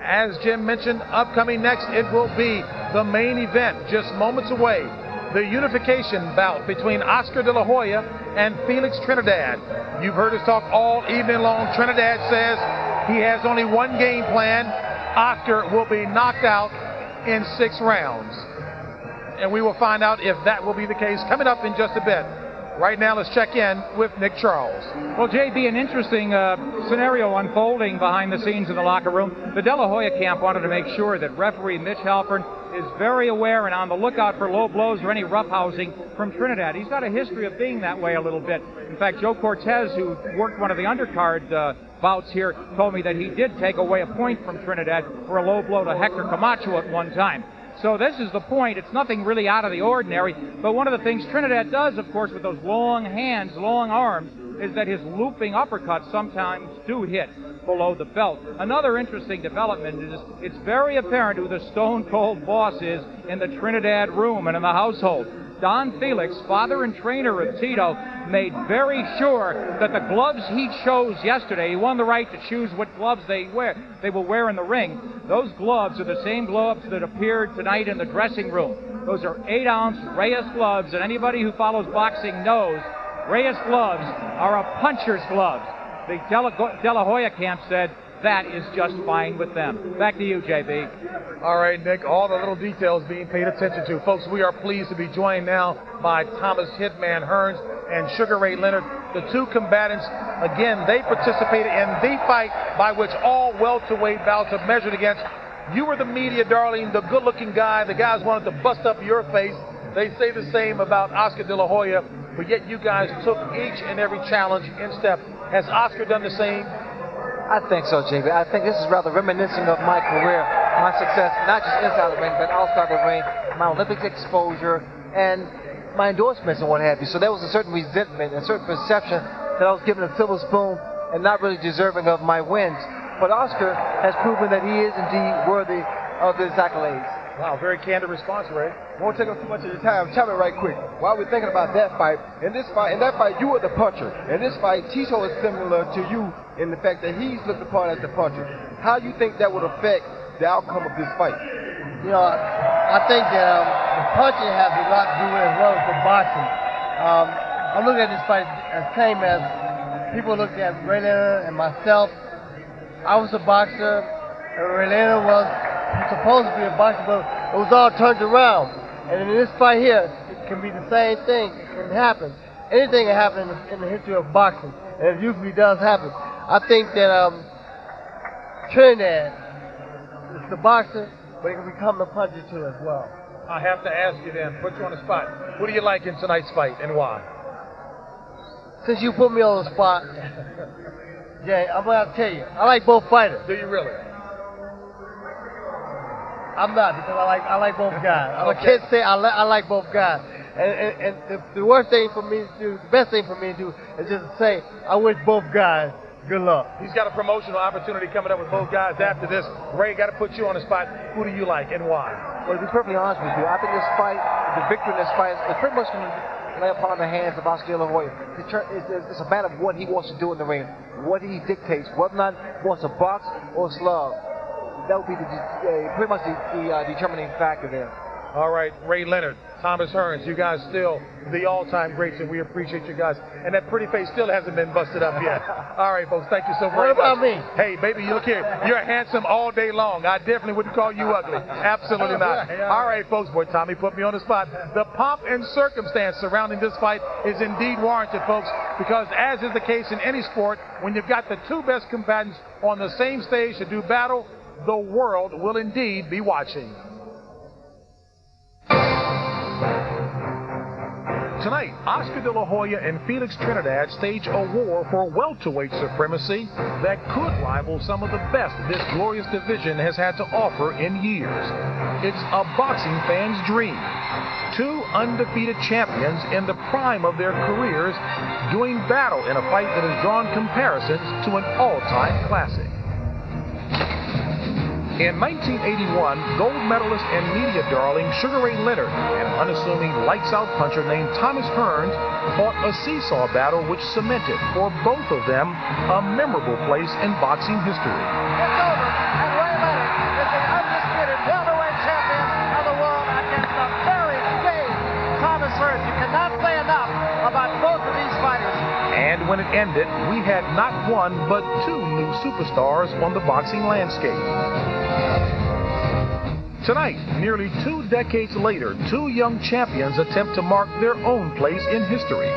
as Jim mentioned, upcoming next, it will be the main event, just moments away. The unification bout between Oscar De La Hoya and Felix Trinidad. You've heard us talk all evening long. Trinidad says he has only one game plan. Oscar will be knocked out in 6 rounds. And we will find out if that will be the case coming up in just a bit. Right now, let's check in with Nick Charles. Well, JB, an interesting scenario unfolding behind the scenes in the locker room. The De La Hoya camp wanted to make sure that referee Mitch Halpern is very aware and on the lookout for low blows or any roughhousing from Trinidad. He's got a history of being that way a little bit. In fact, Joe Cortez, who worked one of the undercard bouts here, told me that he did take away a point from Trinidad for a low blow to Hector Camacho at one time. So this is the point. It's nothing really out of the ordinary. But one of the things Trinidad does, of course, with those long hands, long arms, is that his looping uppercuts sometimes do hit below the belt. Another interesting development is it's very apparent who the stone-cold boss is in the Trinidad room and in the household. Don Felix, father and trainer of Tito, made very sure that the gloves he chose yesterday, he won the right to choose what gloves they will wear in the ring. Those gloves are the same gloves that appeared tonight in the dressing room. Those are 8-ounce Reyes gloves, and anybody who follows boxing knows Reyes gloves are a puncher's gloves. The De La Hoya camp said that is just fine with them. Back to you, JB. All right, Nick, all the little details being paid attention to. Folks, we are pleased to be joined now by Thomas Hitman Hearns and Sugar Ray Leonard. The two combatants, again, they participated in the fight by which all welterweight bouts are measured against. You were the media darling, the good-looking guy. The guys wanted to bust up your face. They say the same about Oscar De La Hoya, but yet you guys took each and every challenge in step. Has Oscar done the same? I think so, JB. I think this is rather reminiscent of my career, my success, not just inside the ring, but outside the ring, my Olympic exposure, and my endorsements and what have you. So there was a certain resentment, a certain perception that I was given a silver spoon and not really deserving of my wins. But Oscar has proven that he is indeed worthy of his accolades. Wow, very candid response, Ray. Won't take up too much of your time. Tell me right quick. While we're thinking about that fight, in that fight, you were the puncher. In this fight, Tito is similar to you in the fact that he's looked upon as the puncher. How do you think that would affect the outcome of this fight? You know, I think that the punching has a lot to do as well as the boxing. I'm looking at this fight as same as people looked at Ray Leonard and myself. I was a boxer, and Ray Leonard was supposed to be a boxer, but it was all turned around. And in this fight here, it can be the same thing. It can happen. Anything can happen in the history of boxing, and it usually does happen. I think that Trinidad is the boxer, but he can become the puncher too as well. I have to ask you then, put you on the spot. What do you like in tonight's fight and why? Since you put me on the spot, Jay, I'm going to tell you, I like both fighters. Do you really? I'm not, because I like both guys. I can't say I like both guys. And the worst thing for me to do, the best thing for me to do is just to say, I wish both guys good luck. He's got a promotional opportunity coming up with both guys after this. Ray, got to put you on the spot. Who do you like and why? Well, to be perfectly honest with you, I think this fight, the victory in this fight, is pretty much going to lay upon the hands of Oscar De La Hoya. It's a matter of what he wants to do in the ring, what he dictates, whether or not he wants to box or slug. That would be pretty much the determining factor there. All right, Ray Leonard, Thomas Hearns, you guys still the all-time greats, and we appreciate you guys. And that pretty face still hasn't been busted up yet. All right, folks, thank you so very much. What about me? Hey, baby, you look here. You're handsome all day long. I definitely wouldn't call you ugly. Absolutely not. All right, folks, boy, Tommy put me on the spot. The pomp and circumstance surrounding this fight is indeed warranted, folks, because as is the case in any sport, when you've got the two best combatants on the same stage to do battle, the world will indeed be watching. Tonight, Oscar De La Hoya and Felix Trinidad stage a war for welterweight supremacy that could rival some of the best this glorious division has had to offer in years. It's a boxing fan's dream. Two undefeated champions in the prime of their careers doing battle in a fight that has drawn comparisons to an all-time classic. In 1981, gold medalist and media darling Sugar Ray Leonard and an unassuming lights-out puncher named Thomas Hearns fought a seesaw battle which cemented for both of them a memorable place in boxing history. It's over, and Ray Leonard when it ended, we had not one but two new superstars on the boxing landscape. Tonight, nearly 2 decades later, two young champions attempt to mark their own place in history,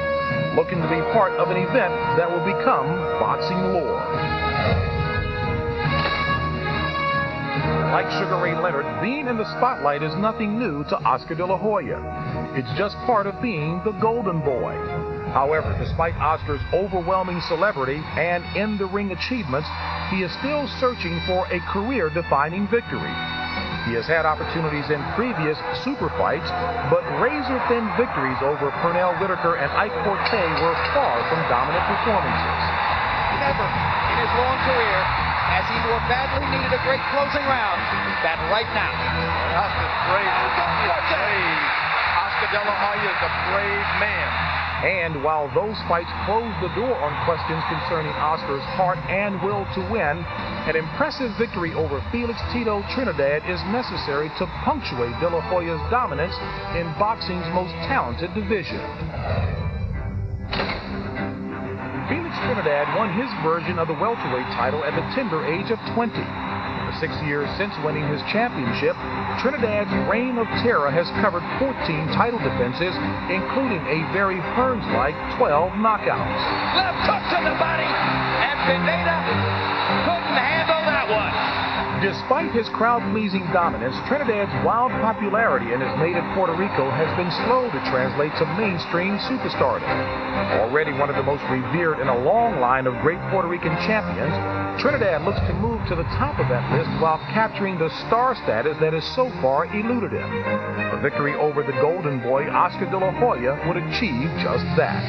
looking to be part of an event that will become boxing lore. Like Sugar Ray Leonard, being in the spotlight is nothing new to Oscar De La Hoya. It's just part of being the Golden Boy. However, despite Oscar's overwhelming celebrity and in-the-ring achievements, he is still searching for a career-defining victory. He has had opportunities in previous super fights, but razor-thin victories over Pernell Whitaker and Ike Forte were far from dominant performances. Never in his long career has he more badly needed a great closing round than right now. Oscar's brave. He's brave. Oscar De La Hoya is a brave man. And while those fights closed the door on questions concerning Oscar's heart and will to win, an impressive victory over Felix Tito Trinidad is necessary to punctuate De La Hoya's dominance in boxing's most talented division. Felix Trinidad won his version of the welterweight title at the tender age of 20. In the 6 years since winning his championship, Trinidad's reign of terror has covered 14 title defenses, including a very Hearns-like 12 knockouts. Left hook to the body, and Pineda couldn't handle that one. Despite his crowd-pleasing dominance, Trinidad's wild popularity in his native Puerto Rico has been slow to translate to mainstream superstardom. Already one of the most revered in a long line of great Puerto Rican champions, Trinidad looks to move to the top of that list while capturing the star status that has so far eluded him. A victory over the Golden Boy, Oscar De La Hoya, would achieve just that.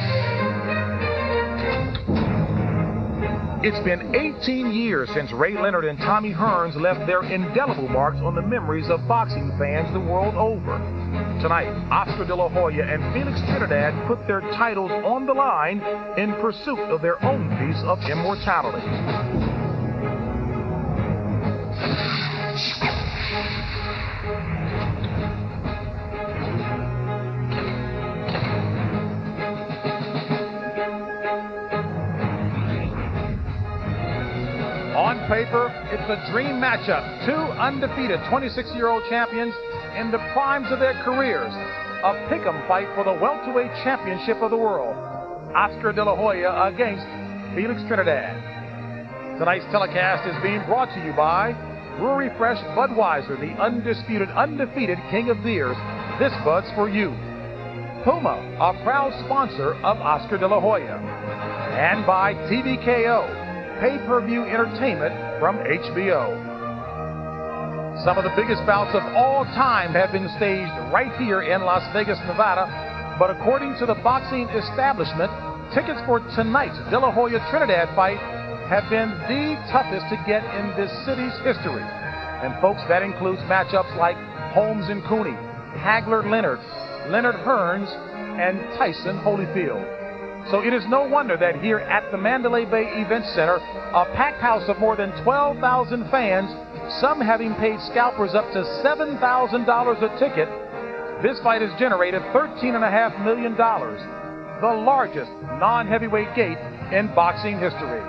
It's been 18 years since Ray Leonard and Tommy Hearns left their indelible marks on the memories of boxing fans the world over. Tonight, Oscar De La Hoya and Felix Trinidad put their titles on the line in pursuit of their own piece of immortality. On paper, it's a dream matchup. Two undefeated 26-year-old champions in the primes of their careers. A pick'em fight for the welterweight championship of the world. Oscar De La Hoya against Felix Trinidad. Tonight's telecast is being brought to you by Brewery Fresh Budweiser, the undisputed, undefeated king of beers. This Bud's for you. Puma, a proud sponsor of Oscar De La Hoya. And by TVKO, pay-per-view entertainment from HBO. Some of the biggest bouts of all time have been staged right here in Las Vegas, Nevada, but according to the boxing establishment, tickets for tonight's De La Hoya Trinidad fight have been the toughest to get in this city's history. And folks, that includes matchups like Holmes and Cooney, Hagler Leonard, Leonard Hearns, and Tyson Holyfield. So it is no wonder that here at the Mandalay Bay Event Center, a packed house of more than 12,000 fans, some having paid scalpers up to $7,000 a ticket, this fight has generated $13.5 million, the largest non-heavyweight gate in boxing history.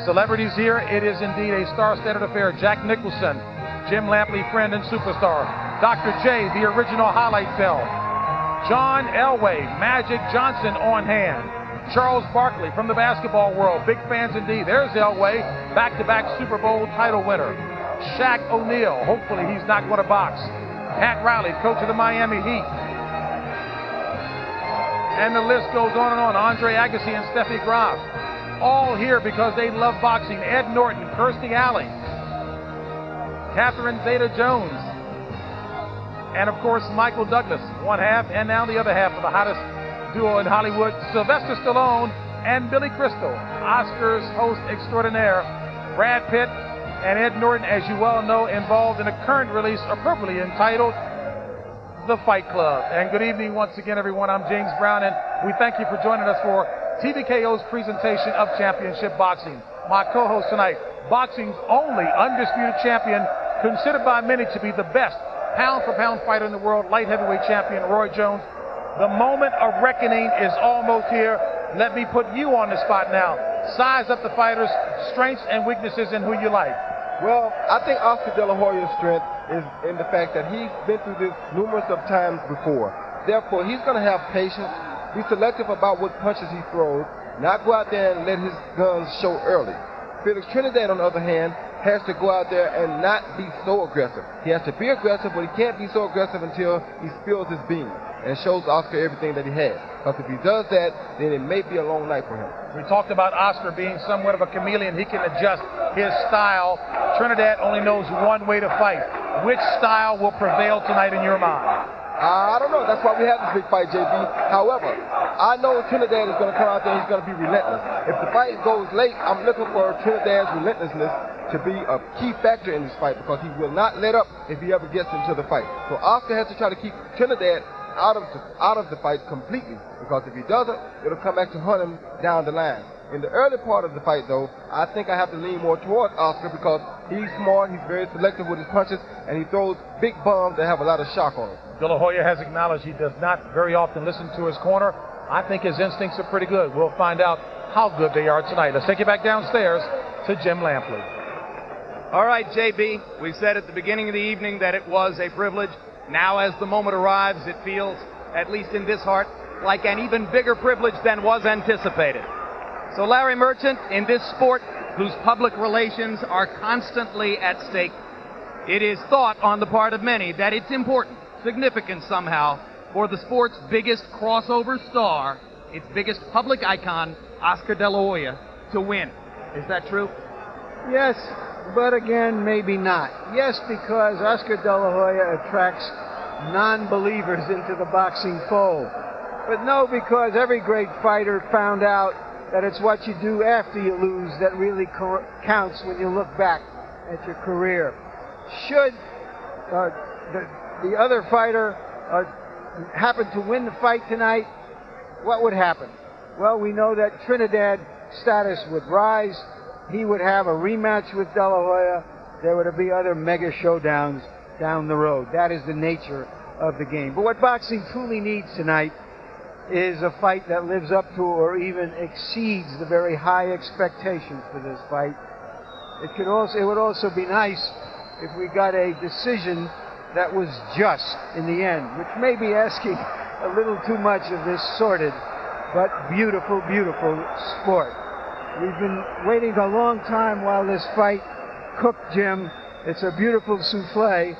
Celebrities here, it is indeed a star-studded affair. Jack Nicholson, Jim Lampley, friend and superstar. Dr. J, the original highlight film. John Elway, Magic Johnson on hand. Charles Barkley from the basketball world. Big fans indeed. There's Elway, back-to-back Super Bowl title winner. Shaq O'Neal, hopefully he's not going to box. Pat Riley, coach of the Miami Heat. And the list goes on and on. Andre Agassi and Steffi Graf. All here because they love boxing. Ed Norton, Kirstie Alley. Catherine Zeta-Jones. And, of course, Michael Douglas, one half, and now the other half of the hottest duo in Hollywood, Sylvester Stallone and Billy Crystal, Oscars host extraordinaire. Brad Pitt and Ed Norton, as you well know, involved in a current release appropriately entitled The Fight Club. And good evening once again, everyone. I'm James Brown, and we thank you for joining us for TVKO's presentation of Championship Boxing. My co-host tonight, boxing's only undisputed champion, considered by many to be the best pound-for-pound fighter in the world, light heavyweight champion Roy Jones. The moment of reckoning is almost here. let me put you on the spot now. Size up the fighters' strengths and weaknesses and who you like. Well, I think Oscar De La Hoya's strength is in the fact that he's been through this numerous of times before. Therefore, he's going to have patience, be selective about what punches he throws, not go out there and let his guns show early. Felix Trinidad, on the other hand, has to go out there and not be so aggressive. He has to be aggressive, but he can't be so aggressive until he spills his beans and shows Oscar everything that he has. Because if he does that, then it may be a long night for him. We talked about Oscar being somewhat of a chameleon. He can adjust his style. Trinidad only knows one way to fight. Which style will prevail tonight in your mind? I don't know. That's why we have this big fight, JB. However, I know Trinidad is going to come out there and he's going to be relentless. If the fight goes late, I'm looking for Trinidad's relentlessness to be a key factor in this fight because he will not let up if he ever gets into the fight. So Oscar has to try to keep Trinidad out of the fight completely, because if he doesn't, it'll come back to hunt him down the line. In the early part of the fight, though, I think I have to lean more towards Oscar because he's smart, he's very selective with his punches, and he throws big bombs that have a lot of shock on him. De La Hoya has acknowledged he does not very often listen to his corner. I think his instincts are pretty good. We'll find out how good they are tonight. Let's take you back downstairs to Jim Lampley. All right, JB, we said at the beginning of the evening that it was a privilege. Now as the moment arrives, it feels, at least in this heart, like an even bigger privilege than was anticipated. So Larry Merchant, in this sport whose public relations are constantly at stake, it is thought on the part of many that it's important, significant somehow, for the sport's biggest crossover star, its biggest public icon, Oscar De La Hoya, to win. Is that true? Yes, but again, maybe not. Yes, because Oscar De La Hoya attracts non-believers into the boxing fold. But no, because every great fighter found out that it's what you do after you lose that really counts when you look back at your career. Should the other fighter happen to win the fight tonight, what would happen? Well, we know that Trinidad's status would rise. He would have a rematch with De La Hoya. There would be other mega showdowns down the road. That is the nature of the game. But what boxing truly needs tonight is a fight that lives up to or even exceeds the very high expectations for this fight. It would also be nice if we got a decision that was just in the end, which may be asking a little too much of this sordid but beautiful, beautiful sport. We've been waiting a long time while this fight cooked, Jim. It's a beautiful souffle.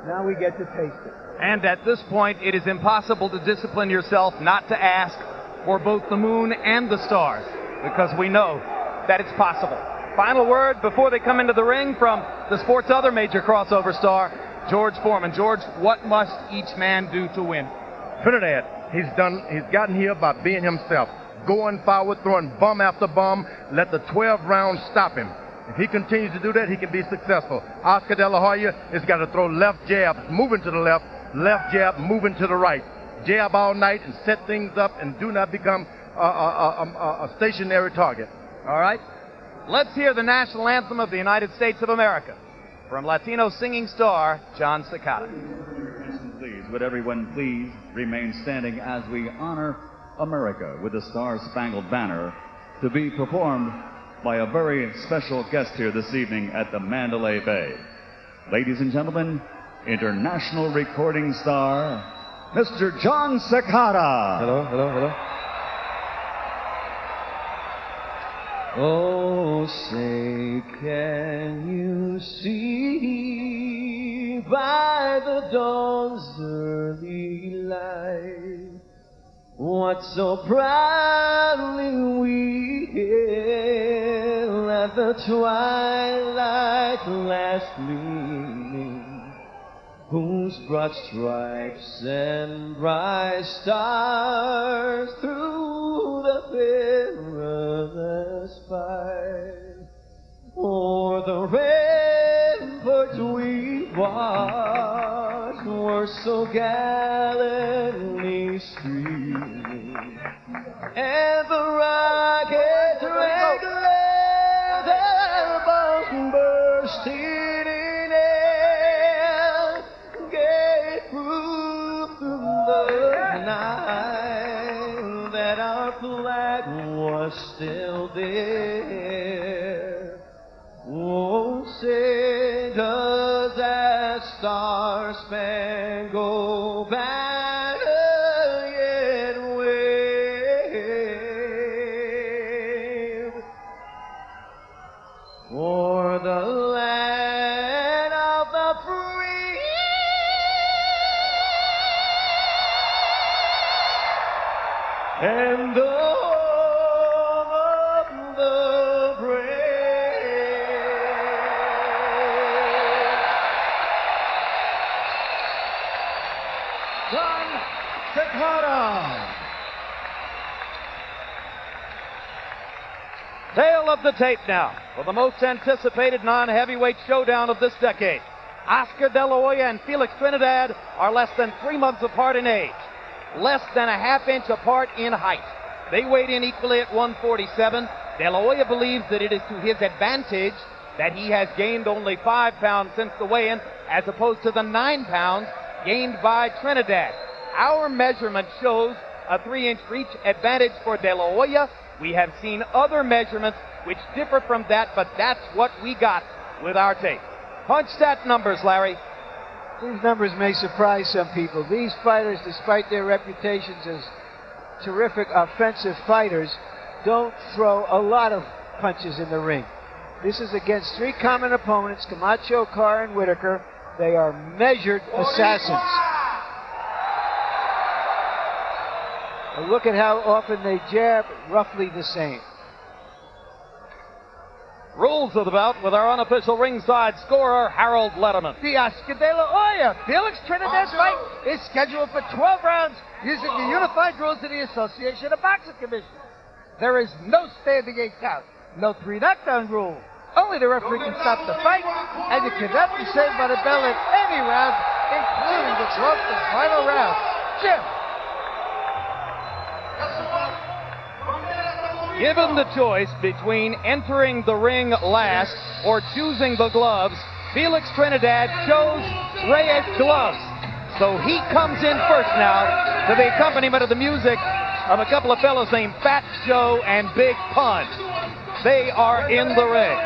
Now we get to taste it. And at this point, it is impossible to discipline yourself not to ask for both the moon and the stars, because we know that it's possible. Final word before they come into the ring from the sport's other major crossover star, George Foreman. George, what must each man do to win? Trinidad, he's gotten here by being himself. Going forward, throwing bum after bum, let the 12 rounds stop him. If he continues to do that, he can be successful. Oscar De La Hoya has got to throw left jab, moving to the left, left jab, moving to the right. Jab all night and set things up and do not become a stationary target. All right. Let's hear the national anthem of the United States of America from Latino singing star John Cicada. Please, would everyone please remain standing as we honor America with the Star-Spangled Banner, to be performed by a very special guest here this evening at the Mandalay Bay. Ladies and gentlemen, international recording star, Mr. John Cicada. Hello, hello, hello. Oh, say, can you see by the dawn's early light what so proudly we hailed at the twilight's last gleaming, whose broad stripes and bright stars through the perilous fight o'er the ramparts we watched were so gallantly streaming, and the rocket's red glare, their bombs bursting in air, gave proof through the night that our flag does that star-spangled banner yet wave for the land of the free and the home of the brave. Don Takada. Tale of the tape now for the most anticipated non-heavyweight showdown of this decade. Oscar De La Hoya and Felix Trinidad are less than 3 months apart in age, less than a half-inch apart in height. They weighed in equally at 147. De La Hoya believes that it is to his advantage that he has gained only 5 pounds since the weigh-in, as opposed to the 9 pounds gained by Trinidad. Our measurement shows a 3-inch reach advantage for De La Hoya. We have seen other measurements which differ from that, but that's what we got with our tape. Punch stat numbers, Larry. These numbers may surprise some people. These fighters, despite their reputations as terrific offensive fighters, don't throw a lot of punches in the ring. This is against 3 common opponents, Camacho, Carr, and Whitaker. They are measured assassins. And look at how often they jab, roughly the same. Rules of the bout with our unofficial ringside scorer, Harold Letterman. The Oscar De La Hoya Felix Trinidad fight is scheduled for 12 rounds using the unified rules of the Association of Boxing Commissioners. There is no standing 8 count, no 3 knockdown rule. Only the referee can stop the fight, and you cannot be saved by the bell in any round, including the 12th and final round. Jim. Given the choice between entering the ring last or choosing the gloves, Felix Trinidad chose Reyes gloves. So he comes in first now to the accompaniment of the music of a couple of fellows named Fat Joe and Big Pun. They are in the ring.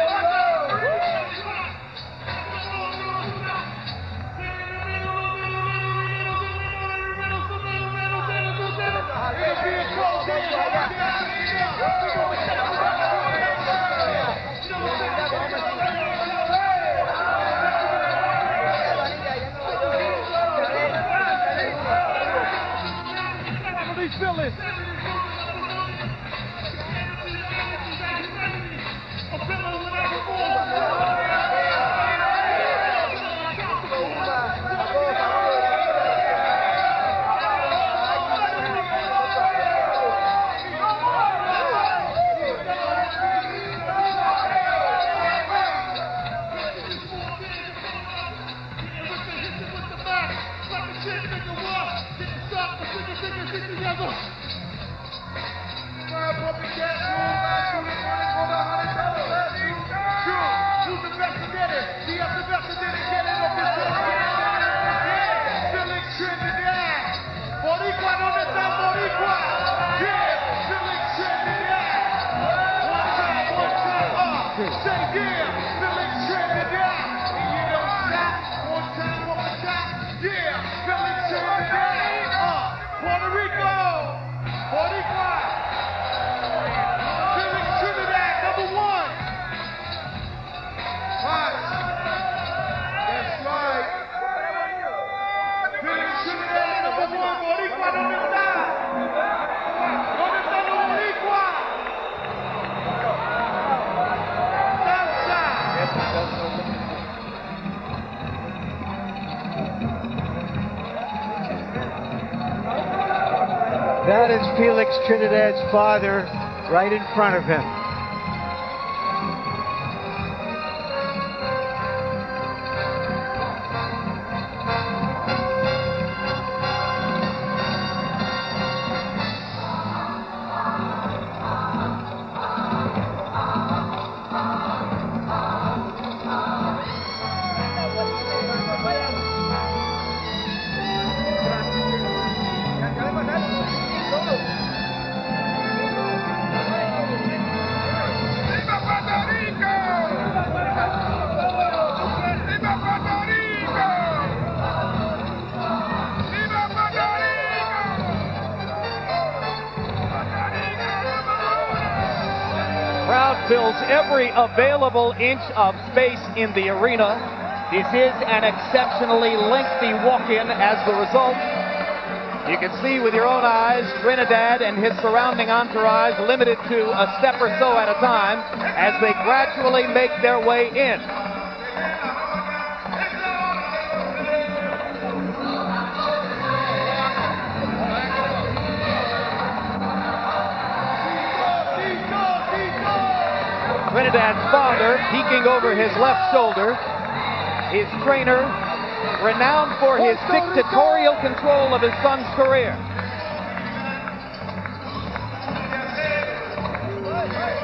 That is Felix Trinidad's father right in front of him. fills every available inch of space in the arena. This is an exceptionally lengthy walk-in as the result. You can see with your own eyes Trinidad and his surrounding entourage limited to a step or so at a time as they gradually make their way in. Trinidad's father peeking over his left shoulder. His trainer, renowned for his dictatorial control of his son's career.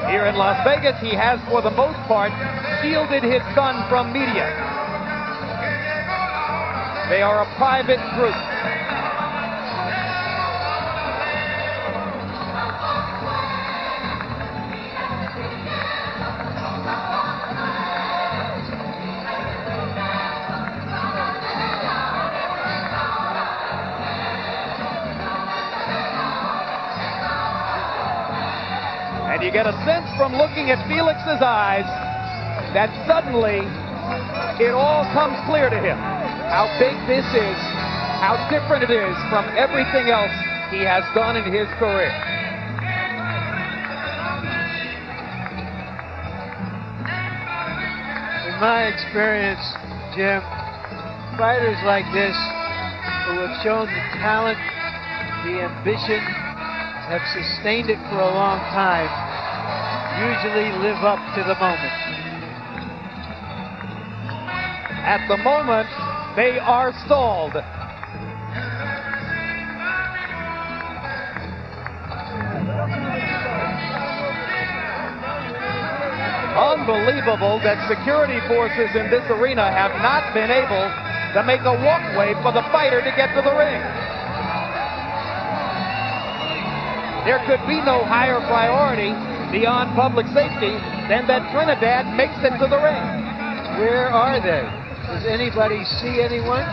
Here in Las Vegas, he has, for the most part, shielded his son from media. They are a private group. And you get a sense from looking at Felix's eyes that suddenly it all comes clear to him how big this is, how different it is from everything else he has done in his career. In my experience, Jim, fighters like this who have shown the talent, the ambition, have sustained it for a long time, usually live up to the moment. At the moment, they are stalled. Unbelievable that security forces in this arena have not been able to make a walkway for the fighter to get to the ring. There could be no higher priority beyond public safety than that Trinidad makes it to the ring. Where are they? Does anybody see anyone?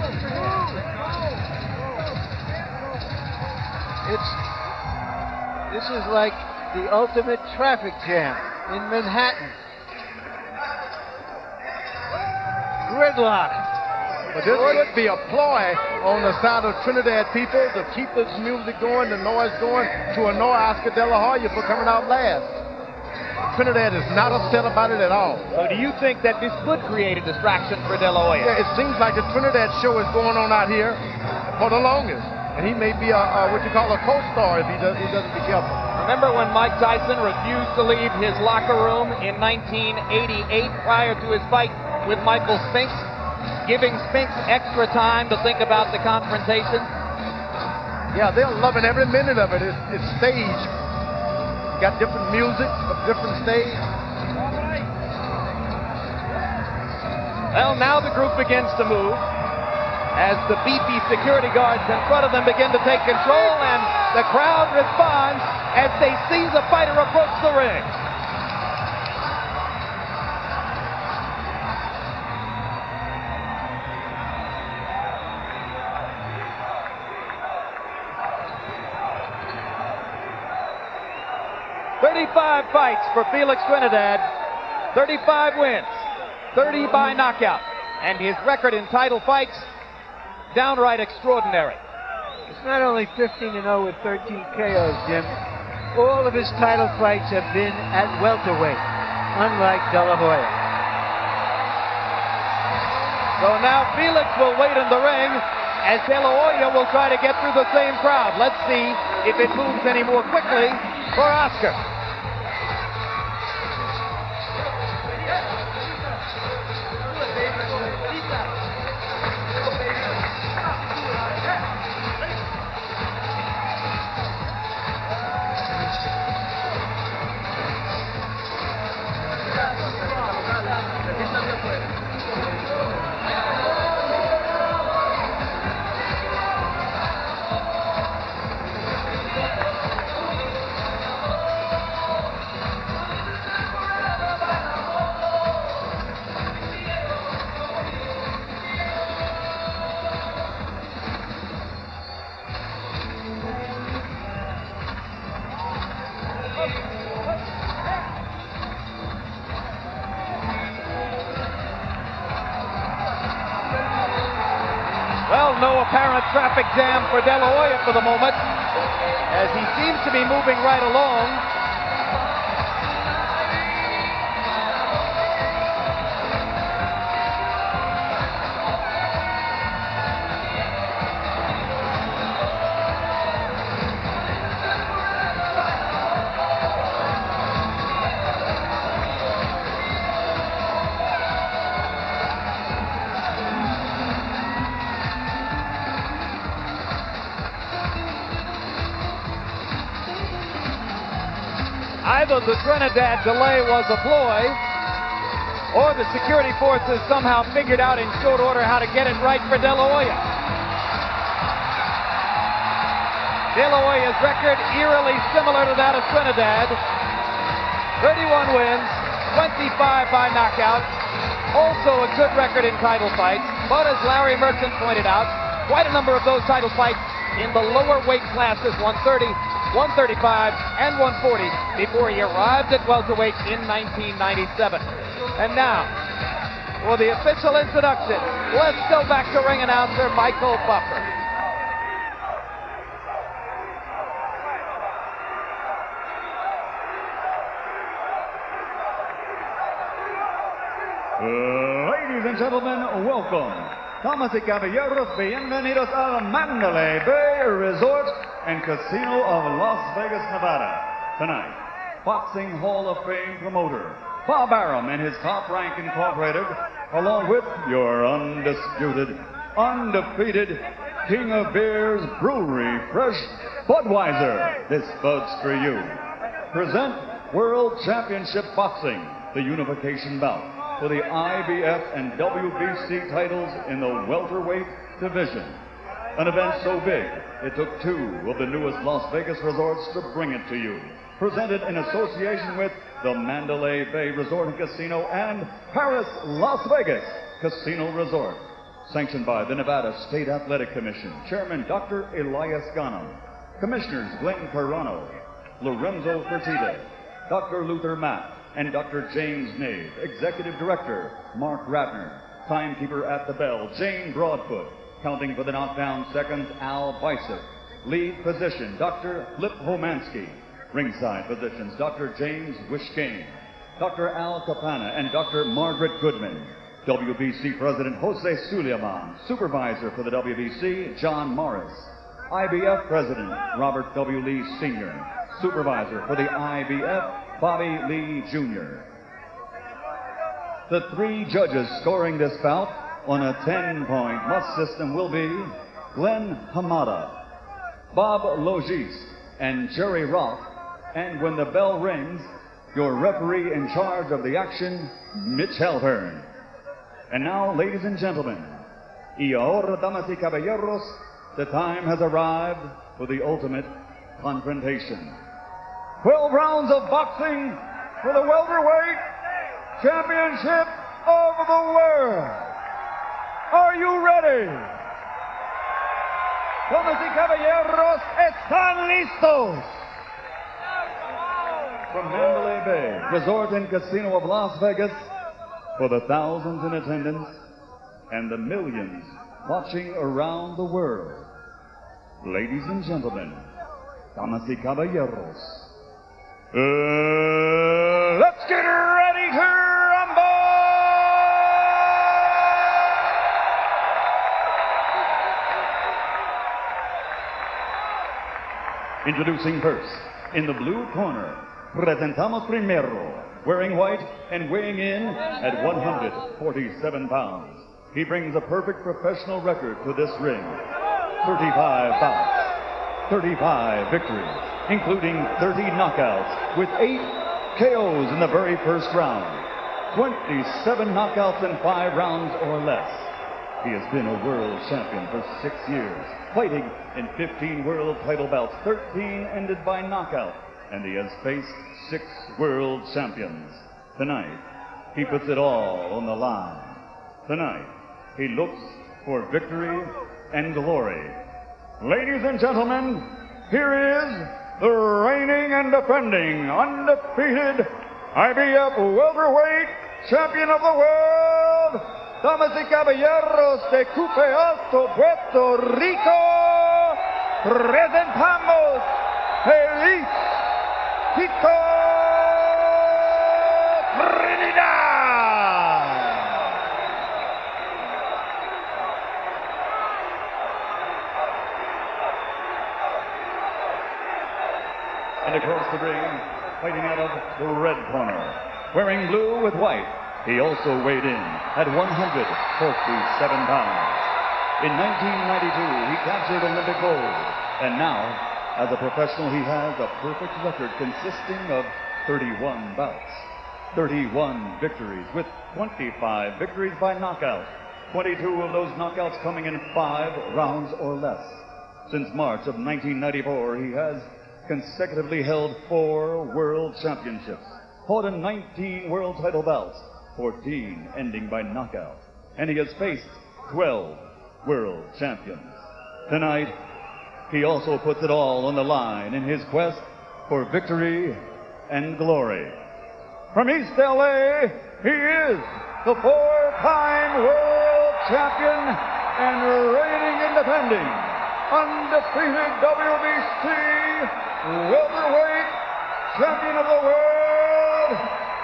This is like the ultimate traffic jam in Manhattan. Gridlock. But this would be a ploy on the side of Trinidad people to keep this music going, the noise going, to annoy Oscar De La Hoya for coming out last. Trinidad is not upset about it at all. So do you think that this could create a distraction for De La Hoya? Yeah, it seems like the Trinidad show is going on out here for the longest. And he may be what you call a co-star if he doesn't be careful. Remember when Mike Tyson refused to leave his locker room in 1988 prior to his fight with Michael Spinks, giving Spinks extra time to think about the confrontation? Yeah, they're loving every minute of it. It's staged. Got different music, a different stage. Well, now the group begins to move as the beefy security guards in front of them begin to take control, and the crowd responds as they see the fighter approach the ring. "35 fights for Felix Trinidad, 35 wins, 30 by knockout, and his record in title fights, downright extraordinary." It's not only 15-0 with 13 KOs, Jim. All of his title fights have been at welterweight, unlike De La Hoya. So now Felix will wait in the ring as De La Hoya will try to get through the same crowd. Let's see if it moves any more quickly for Oscar. Well, no apparent traffic jam for De La Hoya for the moment, as he seems to be moving right along. Either the Trinidad delay was a ploy, or the security forces somehow figured out in short order how to get it right for De La Hoya. De La Hoya's record eerily similar to that of Trinidad. 31 wins, 25 by knockout. Also a good record in title fights, but as Larry Merchant pointed out, quite a number of those title fights in the lower weight classes, 130, 135, and 140, before he arrived at welterweight in 1997. And now, for the official introduction, let's go back to ring announcer Michael Buffer. Ladies and gentlemen, welcome. Damas y caballeros, bienvenidos al Mandalay Bay Resort and Casino of Las Vegas, Nevada. Tonight, Boxing Hall of Fame promoter Bob Arum and his Top Rank Incorporated, along with your undisputed, undefeated King of Beers Brewery Fresh Budweiser. This Bud's for you. Present World Championship Boxing, the unification bout for the IBF and WBC titles in the welterweight division. An event so big, it took two of the newest Las Vegas resorts to bring it to you. Presented in association with the Mandalay Bay Resort and Casino and Paris, Las Vegas Casino Resort. Sanctioned by the Nevada State Athletic Commission, Chairman Dr. Elias Ghanem, Commissioners Glenn Carano, Lorenzo Fertitta, Dr. Luther Matt, and Dr. James Nave, Executive Director Mark Ratner, Timekeeper at the bell Jane Broadfoot, counting for the knockdown seconds Al Bicep, Lead Physician Dr. Flip Homansky, Ringside Physicians Dr. James Wishkane, Dr. Al Capana, and Dr. Margaret Goodman, WBC President Jose Suleiman, Supervisor for the WBC John Morris, IBF President Robert W. Lee Sr., Supervisor for the IBF Bobby Lee Jr. The three judges scoring this bout on a 10-point must system will be Glenn Hamada, Bob Logis, and Jerry Roth. And when the bell rings, your referee in charge of the action, Mitch Halpern. And now, ladies and gentlemen, y ahora, damas y caballeros, the time has arrived for the ultimate confrontation. 12 rounds of boxing for the welterweight championship of the world. Are you ready? Damas y caballeros, están listos. From Mandalay Bay Resort and Casino of Las Vegas, for the thousands in attendance and the millions watching around the world, ladies and gentlemen, damas y caballeros, let's get ready to rumble! Introducing first, in the blue corner, presentamos primero, wearing white and weighing in at 147 pounds. He brings a perfect professional record to this ring. 35 bouts, 35 victories, including 30 knockouts with 8 KOs in the very first round. 27 knockouts in 5 rounds or less. He has been a world champion for 6 years, fighting in 15 world title bouts, 13 ended by knockout, and he has faced 6 world champions. Tonight, he puts it all on the line. Tonight, he looks for victory and glory. Ladies and gentlemen, here is the reigning and defending undefeated IBF welterweight champion of the world, damas y caballeros de Cupe Alto, Puerto Rico, presentamos Felix Trinidad. And across the ring, fighting out of the red corner, wearing blue with white, he also weighed in at 147 pounds. In 1992, he captured Olympic gold, and now, as a professional, he has a perfect record consisting of 31 bouts, 31 victories, with 25 victories by knockout, 22 of those knockouts coming in 5 rounds or less. Since March of 1994, he has consecutively held 4 world championships, fought in 19 world title bouts, 14 ending by knockout, and he has faced 12 world champions. Tonight, he also puts it all on the line in his quest for victory and glory. From East LA, he is the 4-time world champion and reigning and defending undefeated WBC welterweight champion of the world.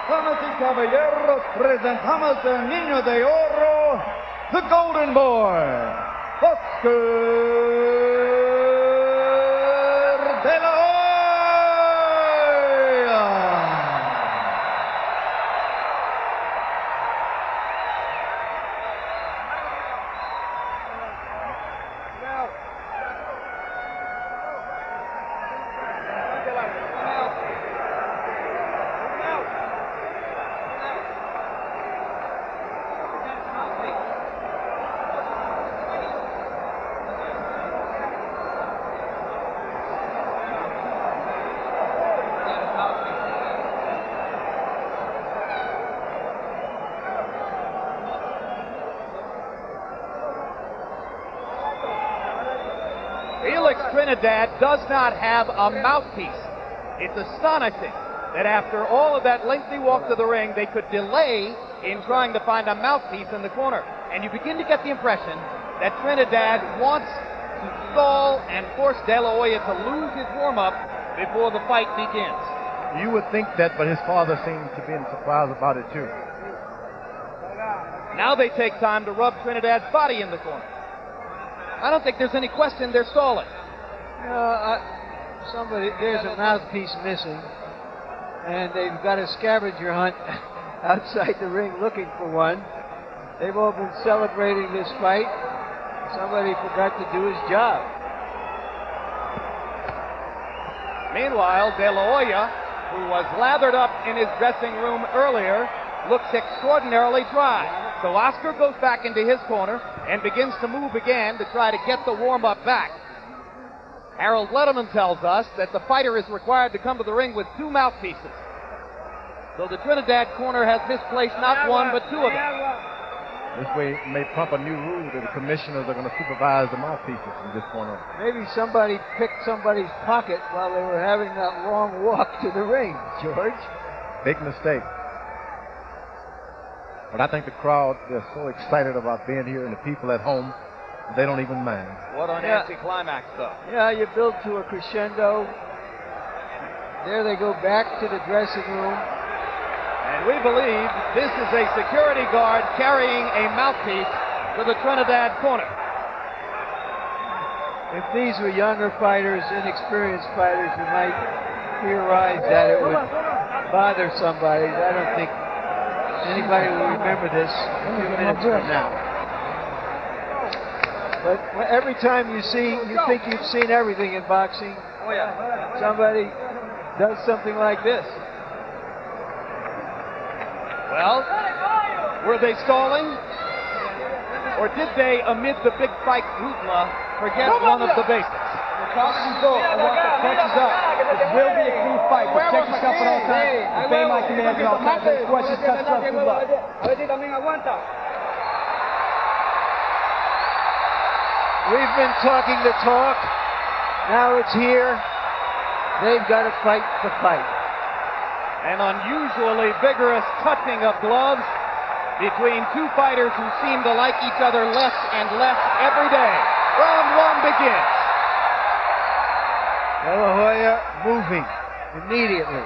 Damas y caballeros, presentamos el niño de oro, the golden boy, Oscar de la Hoya. Felix Trinidad does not have a mouthpiece. It's astonishing that after all of that lengthy walk to the ring, they could delay in trying to find a mouthpiece in the corner. And you begin to get the impression that Trinidad wants to stall and force De La Hoya to lose his warm-up before the fight begins. You would think that, but his father seemed to be surprised about it too. Now they take time to rub Trinidad's body in the corner. I don't think there's any question they're stalling. There's a mouthpiece missing, and they've got a scavenger hunt outside the ring looking for one. They've all been celebrating this fight. Somebody forgot to do his job. Meanwhile, De La Hoya, who was lathered up in his dressing room earlier, looks extraordinarily dry. So Oscar goes back into his corner and begins to move again to try to get the warm-up back. Harold Letterman tells us that the fighter is required to come to the ring with 2 mouthpieces. So the Trinidad corner has misplaced not 1 but 2 of them. This way it may prompt a new rule that the commissioners are going to supervise the mouthpieces from this point on. Maybe somebody picked somebody's pocket while they were having that long walk to the ring, George. Big mistake. But I think the crowd, they're so excited about being here, and the people at home, they don't even mind. What an anticlimax, though. Yeah, you build to a crescendo. There they go back to the dressing room. And we believe this is a security guard carrying a mouthpiece to the Trinidad corner. If these were younger fighters, inexperienced fighters, you might theorize that it would bother somebody. I don't think anybody will remember this a few minutes from now. But every time you think you've seen everything in boxing, somebody does something like this. Well, were they stalling? Or did they, amid the big fight hoopla, forget one of the basics? Caution go. I want the questions up. It will be a clean fight. Protect yourself at all times. Obey my commands at all times. Any questions, cut yourself through blood. We've been talking the talk. Now it's here. They've got to fight the fight. An unusually vigorous touching of gloves between two fighters who seem to like each other less and less every day. Round one begins. De La Hoya moving immediately.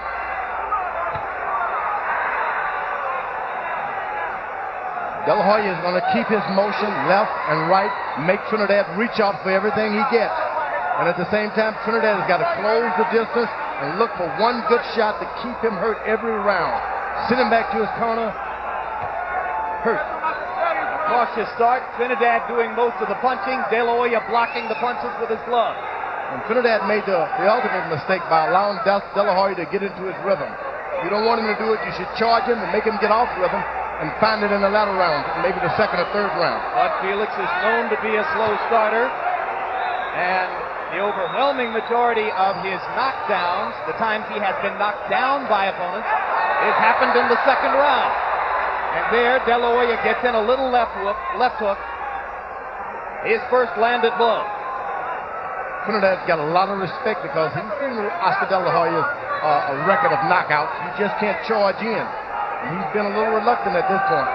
De La Hoya is going to keep his motion left and right, make Trinidad reach out for everything he gets. And at the same time, Trinidad has got to close the distance and look for one good shot to keep him hurt every round. Send him back to his corner. Hurt. Cautious start. Trinidad doing most of the punching. De La Hoya blocking the punches with his glove. And Trinidad made the ultimate mistake by allowing De La Hoya to get into his rhythm. You don't want him to do it. You should charge him and make him get off rhythm and find it in the latter round, maybe the second or third round. But Felix is known to be a slow starter, and the overwhelming majority of his knockdowns, the times he has been knocked down by opponents, has happened in the second round. And there, De La Hoya gets in a little left hook, his first landed blow. Trinidad's got a lot of respect because he's seen Oscar De La Hoya's a record of knockouts. You just can't charge in. He's been a little reluctant at this point.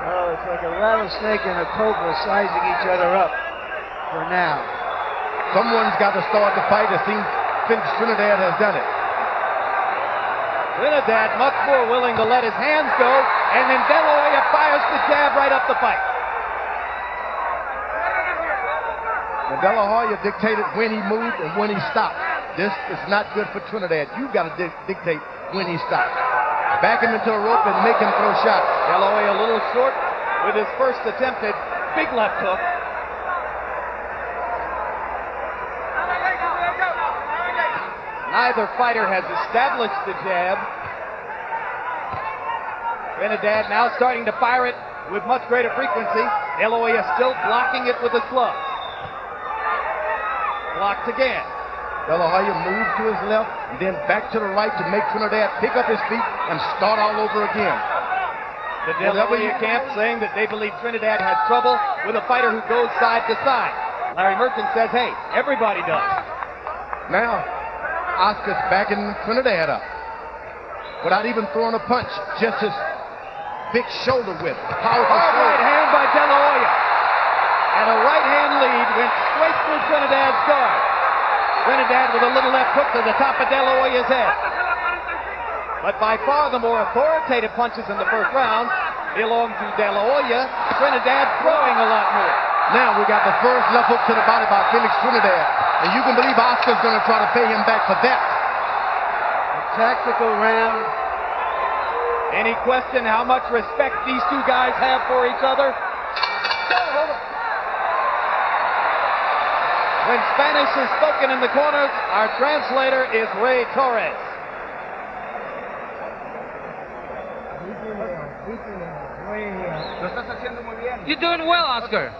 Well, it's like a rattlesnake and a cobra sizing each other up for now. Someone's got to start the fight. It seems Trinidad has done it. Trinidad much more willing to let his hands go, and then De La Hoya fires the jab right up the fight. And De La Hoya dictated when he moved and when he stopped. This is not good for Trinidad. You've got to dictate when he stops. Back him into a rope and make him throw shots. De La Hoya a little short with his first attempted big left hook. Neither fighter has established the jab. Trinidad now starting to fire it with much greater frequency. De La Hoya still blocking it with his glove. Blocked again. De La Hoya moves to his left and then back to the right to make Trinidad pick up his feet and start all over again. The De La Hoya camp saying that they believe Trinidad has trouble with a fighter who goes side to side. Larry Merchant says, hey, everybody does. Now, Oscar's backing Trinidad up without even throwing a punch, just his big shoulder width. Powerful hard right hand by De La Hoya. And a right hand lead went straight through Trinidad's guard. Trinidad with a little left hook to the top of De La Hoya's head. But by far the more authoritative punches in the first round belong to De La Hoya. Trinidad throwing a lot more. Now we got the first left hook to the body by Felix Trinidad. And you can believe Oscar's going to try to pay him back for that. A tactical round. Any question how much respect these two guys have for each other? When Spanish is spoken in the corners, our translator is Ray Torres. You're doing well, Oscar.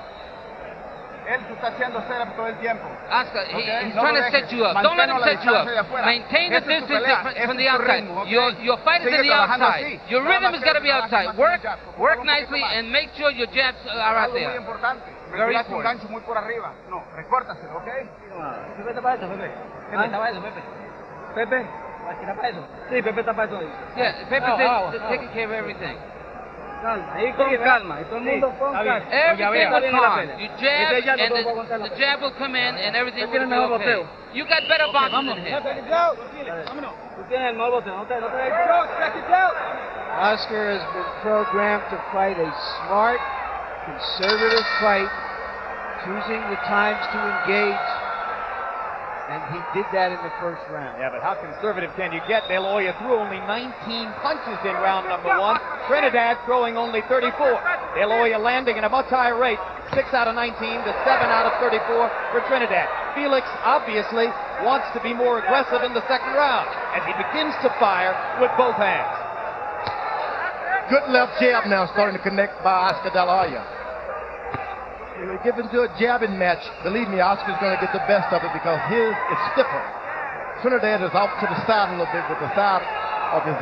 Él se está haciendo setup todo el tiempo. Oscar, he's trying to set you up. Don't let him set you up. Maintain the distance from the outside. Your fight is in the outside. Your rhythm has got to be outside. Work nicely and make sure your jabs are out there. Very important. Un gancho muy por arriba. No, recórtaselo, ¿ok? Pepe está para eso, Pepe. Pepe está para eso, Pepe. Pepe, ¿está para eso? Sí, Pepe está para eso. Yeah, Pepe's taking care of everything. Calma, ahí con calma. Y todo el mundo con calma. Everything will calm. You jab, and the jab will come in, and everything will be okay. You got better boxing than him. Tú tienes el mejor boteo. No te Oscar has been programmed to fight a smart, conservative fight, choosing the times to engage, and he did that in the first round. Yeah, but how conservative can you get? De La Hoya threw only 19 punches in round number one. Trinidad throwing only 34. De La Hoya landing at a much higher rate, 6 out of 19 to 7 out of 34 for Trinidad. Felix obviously wants to be more aggressive in the second round as he begins to fire with both hands. Good left jab now starting to connect by Oscar De La Hoya. If we get into a jabbing match, believe me, Oscar's going to get the best of it because his is stiffer. Trinidad is off to the side a little bit with the side of his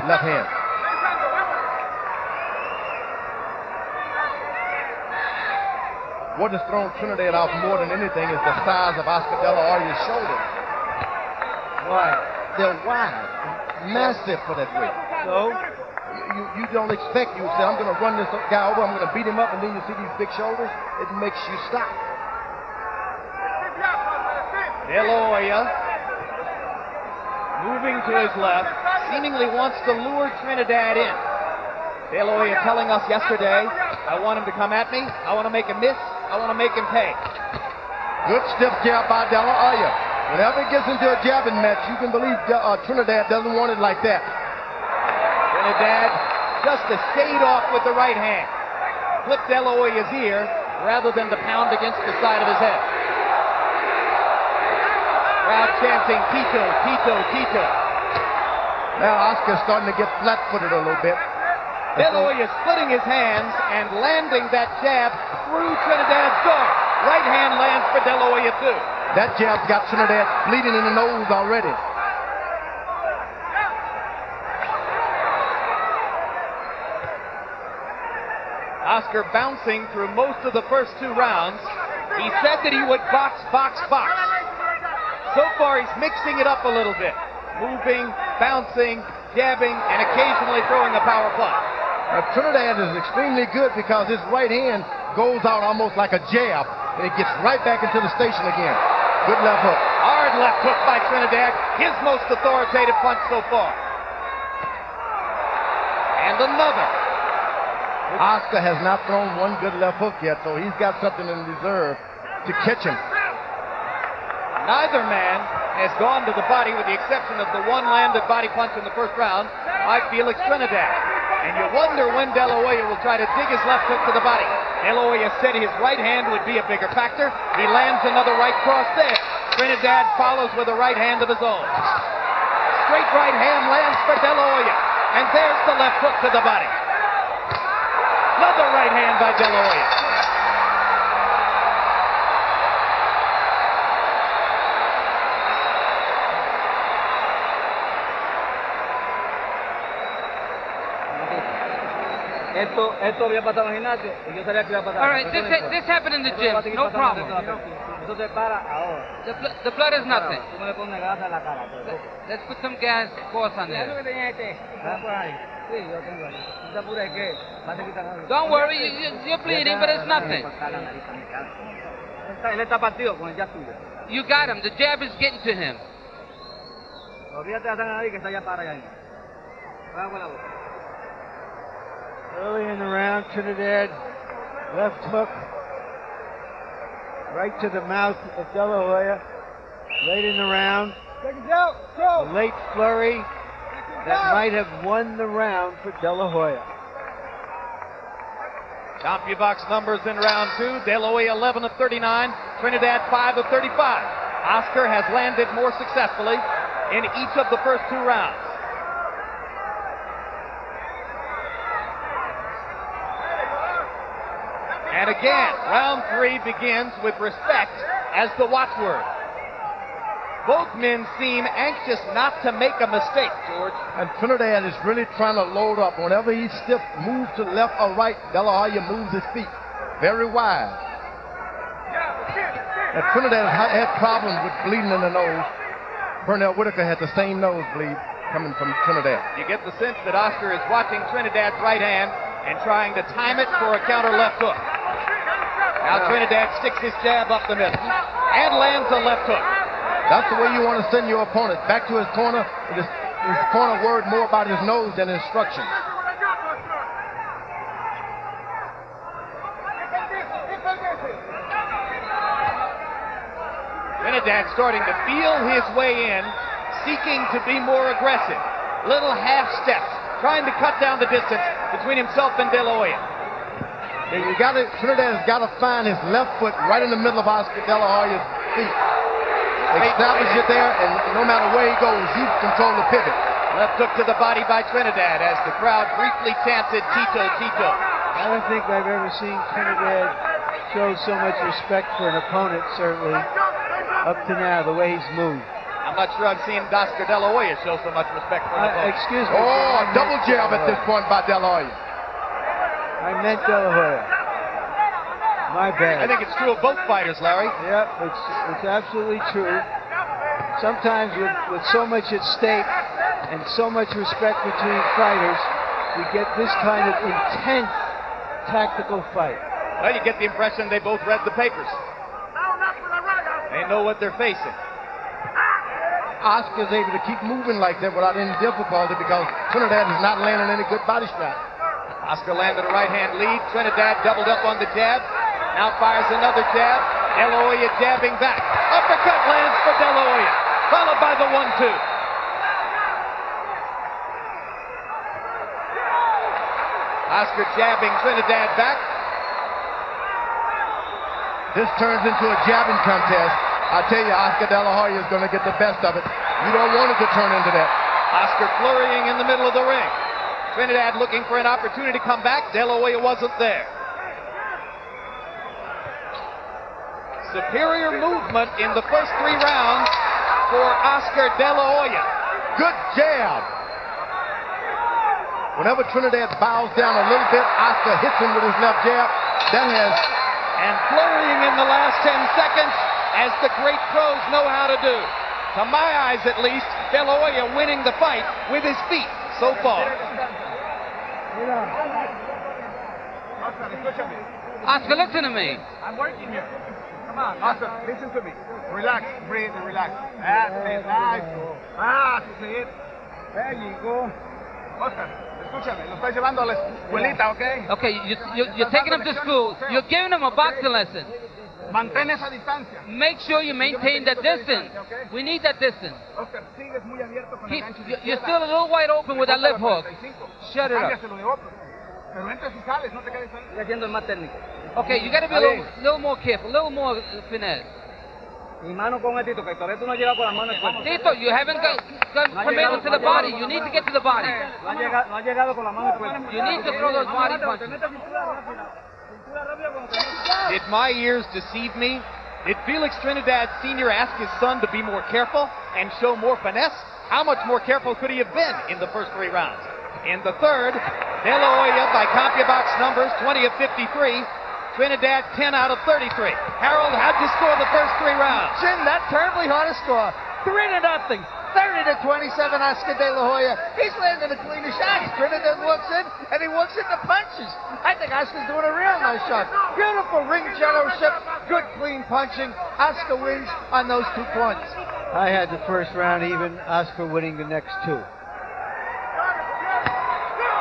left hand. What has thrown Trinidad off more than anything is the size of Oscar De La Hoya's shoulders. Why? They're wide, massive for that weight. So? you don't expect. You say, I'm going to run this guy over, I'm going to beat him up, and then you see these big shoulders, it makes you stop. De La Hoya moving to his left, seemingly wants to lure Trinidad in. De La Hoya telling us yesterday, I want him to come at me, I want to make him miss, I want to make him pay. Good stiff jab by De La Hoya. Whenever it gets into a jabbing match, you can believe Trinidad doesn't want it like that. Trinidad just to shade off with the right hand. Flip De La Hoya's ear rather than to pound against the side of his head. Crowd chanting, Tito, Tito, Tito. Now Oscar's starting to get flat-footed a little bit. De La Hoya splitting his hands and landing that jab through Trinidad's guard. Right hand lands for De La Hoya too. That jab's got Trinidad bleeding in the nose already. Oscar bouncing through most of the first 2 rounds. He said that he would box, box, box. So far he's mixing it up a little bit. Moving, bouncing, jabbing, and occasionally throwing a power punch. Trinidad is extremely good because his right hand goes out almost like a jab, and it gets right back into the station again. Good left hook. Hard left hook by Trinidad, his most authoritative punch so far. And another. Oscar has not thrown one good left hook yet, so he's got something in reserve to catch him. Neither man has gone to the body with the exception of the one landed body punch in the first round by Felix Trinidad. And you wonder when De La Hoya will try to dig his left hook to the body. De La Hoya said his right hand would be a bigger factor. He lands another right cross there. Trinidad follows with a right hand of his own. Straight right hand lands for De La Hoya. And there's the left hook to the body. Another right hand by De La Hoya. Esto había pasado en el gimnasio y yo sabía que iba a pasar. All right, this happened in the gym, no problem. Entonces para ahora. The blood is nothing. Tú me le pones gas en la cara. Let's put some gas force on there. ¿Eso que tenía este? Por ahí. Sí, yo tengo ahí. ¿No te apures que va a quitar algo? Don't worry, you're bleeding, but it's nothing. Él está partido con el jab tuyo. You got him. The jab is getting to him. Olvídate de la nariz que está allá para allá. Vamos con la boca. Early in the round, Trinidad left hook right to the mouth of De La Hoya. Late in the round, a late flurry that might have won the round for De La Hoya. CompuBox numbers in round 2. De La Hoya 11 of 39, Trinidad 5 of 35. Oscar has landed more successfully in each of the first 2 rounds. And again, round 3 begins with respect as the watchword. Both men seem anxious not to make a mistake, George. And Trinidad is really trying to load up. Whenever he stiff moves to left or right, De La Hoya moves his feet very wide. And Trinidad had problems with bleeding in the nose. Pernell Whitaker had the same nosebleed coming from Trinidad. You get the sense that Oscar is watching Trinidad's right hand and trying to time it for a counter left hook. Now Trinidad sticks his jab up the middle and lands a left hook. That's the way you want to send your opponent back to his corner. His corner worried more about his nose than instructions. Trinidad starting to feel his way in, seeking to be more aggressive. Little half steps, trying to cut down the distance between himself and De La Hoya. Trinidad has got to find his left foot right in the middle of Oscar De La Hoya's feet. Establish it there, and no matter where he goes, he controls the pivot. Left hook to the body by Trinidad as the crowd briefly chanted Tito, Tito. I don't think I've ever seen Trinidad show so much respect for an opponent, certainly, up to now, the way he's moved. I'm not sure I've seen Oscar De La Hoya show so much respect for an opponent. Excuse me. Oh, a double jab at this point by De La Hoya. I meant De La Hoya. My bad. I think it's true of both fighters, Larry. Yep, it's absolutely true. Sometimes with so much at stake and so much respect between fighters, you get this kind of intense tactical fight. Well, you get the impression they both read the papers. They know what they're facing. Oscar's able to keep moving like that without any difficulty because Trinidad is not landing any good body shots. Oscar landed a right-hand lead. Trinidad doubled up on the jab. Now fires another jab. De La Hoya jabbing back. Uppercut lands for De La Hoya, followed by the 1-2. Oscar jabbing Trinidad back. This turns into a jabbing contest. I tell you, Oscar De La Hoya is going to get the best of it. You don't want it to turn into that. Oscar flurrying in the middle of the ring. Trinidad looking for an opportunity to come back. De La Hoya wasn't there. Superior movement in the first 3 rounds for Oscar De La Hoya. Good jab. Whenever Trinidad bows down a little bit, Oscar hits him with his left jab. That has... And flurrying in the last 10 seconds, as the great pros know how to do. To my eyes, at least, De La Hoya winning the fight with his feet so far. Oscar, listen to me. I'm working here. Come on, Oscar, listen to me. Relax, breathe, and relax. That's it, nice. That's it. There you go. Oscar, escúchame, lo estoy llevando a la escuelita, ¿ok? Okay, you're taking him to school. You're giving him a boxing lesson. Mantén esa distancia. Make sure you maintain that distance. We need that distance. Oscar, sigues muy abierto con el gancho. You're still a little wide open with that left hook. Shut it up. Cámbiaselo de otro. Pero entras y sales, no te quedes ahí. Estoy haciendo el más técnico. Okay, you got to be a little more careful, a little more finesse. Mi mano con el Tito, que todavía tú no llegas con la mano en el cuerpo. Tito, you haven't committed to the body. You need to get to the body. No ha llegado con la mano en el cuerpo. You need to throw those body punches. Did my ears deceive me? Did Felix Trinidad Sr. ask his son to be more careful and show more finesse? How much more careful could he have been in the first 3 rounds? In the third, De La Hoya, by CompuBox numbers, 20 of 53. Trinidad, 10 out of 33. Harold, how'd you score the first 3 rounds? Jim, that terribly hard to score. 3-0. 30-27, Oscar De La Hoya. He's landing the cleanest shots. Trinidad walks in, and he walks into punches. I think Oscar's doing a real nice shot. Beautiful ring generalship, good clean punching. Oscar wins on those 2 points. I had the first round even, Oscar winning the next 2.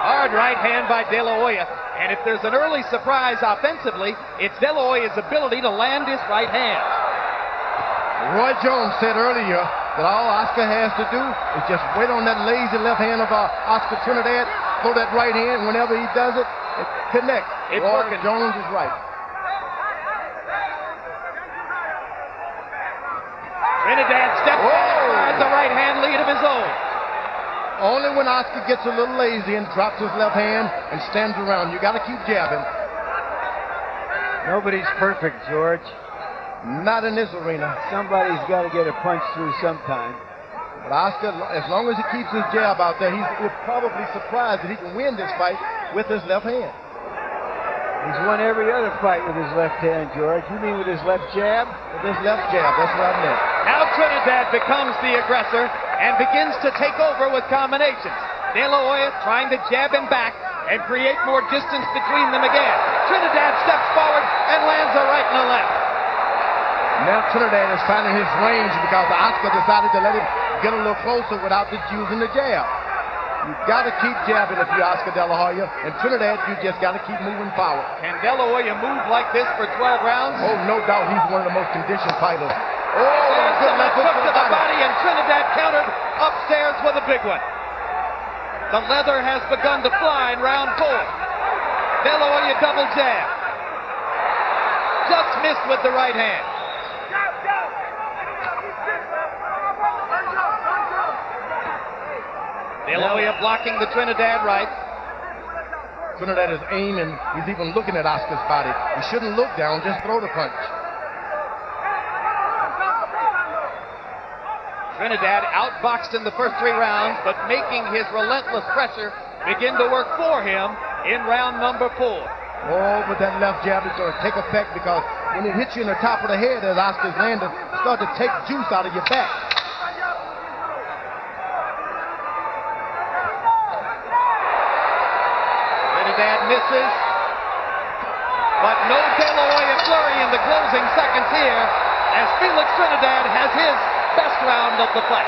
Hard right hand by De La Hoya. And if there's an early surprise offensively, it's De La Hoya's ability to land his right hand. Roy Jones said earlier that all Oscar has to do is just wait on that lazy left hand of Oscar Trinidad, throw that right hand. Whenever he does it, it connects. It's Roy working. Jones is right. Trinidad steps in the right hand lead of his own. Only when Oscar gets a little lazy and drops his left hand and stands around. You got to keep jabbing. Nobody's perfect, George. Not in this arena. Somebody's got to get a punch through sometime. But Oscar, as long as he keeps his jab out there, he's probably surprised that he can win this fight with his left hand. He's won every other fight with his left hand, George. You mean with his left jab? With his left jab, that's what I meant. Now Trinidad becomes the aggressor and begins to take over with combinations. De La Hoya trying to jab him back and create more distance between them again. Trinidad steps forward and lands a right and a left. Now Trinidad is finding his range because Oscar decided to let him get a little closer without using the jab. You've got to keep jabbing if you're Oscar De La Hoya. And Trinidad, you just got to keep moving forward. Can De La Hoya move like this for 12 rounds? Oh, no doubt he's one of the most conditioned fighters. Good left hook to the body, and Trinidad countered upstairs with a big one. The leather has begun to fly in round 4. De La Hoya double jab. Just missed with the right hand. De La Hoya blocking the Trinidad right. Trinidad is aiming. He's even looking at Oscar's body. He shouldn't look down, just throw the punch. Trinidad outboxed in the first 3 rounds, but making his relentless pressure begin to work for him in round number 4. Oh, but that left jab is going to take effect because when it hits you in the top of the head as Oscar's landing, start to take juice out of your back. Trinidad misses. But no De La Hoya flurry in the closing seconds here as Felix Trinidad has his best round of the fight.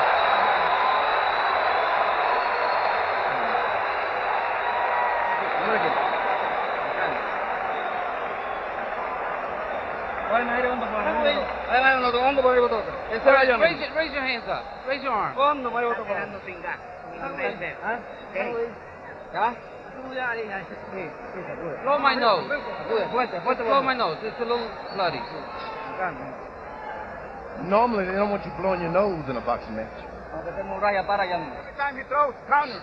Raise your hands up. Raise your arm. Blow my nose. Blow my nose. It's a little bloody. Normally, they don't want you blowing your nose in a boxing match. Every time he throws, counter.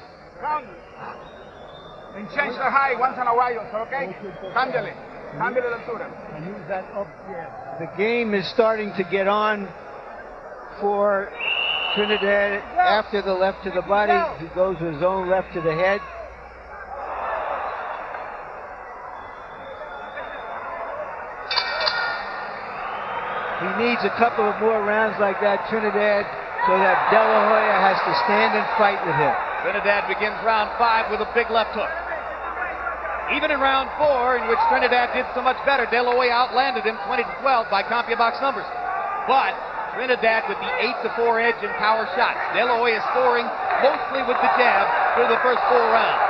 And change the height once in a while, okay? Cámbiale la altura. And use that up jab. The game is starting to get on for Trinidad after the left to the body. He goes with his own left to the head. He needs a couple of more rounds like that, Trinidad, so that De La Hoya has to stand and fight with him. Trinidad begins round 5 with a big left hook. Even in round 4, in which Trinidad did so much better, De La Hoya outlanded him 20-12 by CompuBox numbers. But Trinidad with the 8-4 edge in power shots. De La Hoya scoring mostly with the jab through the first 4 rounds.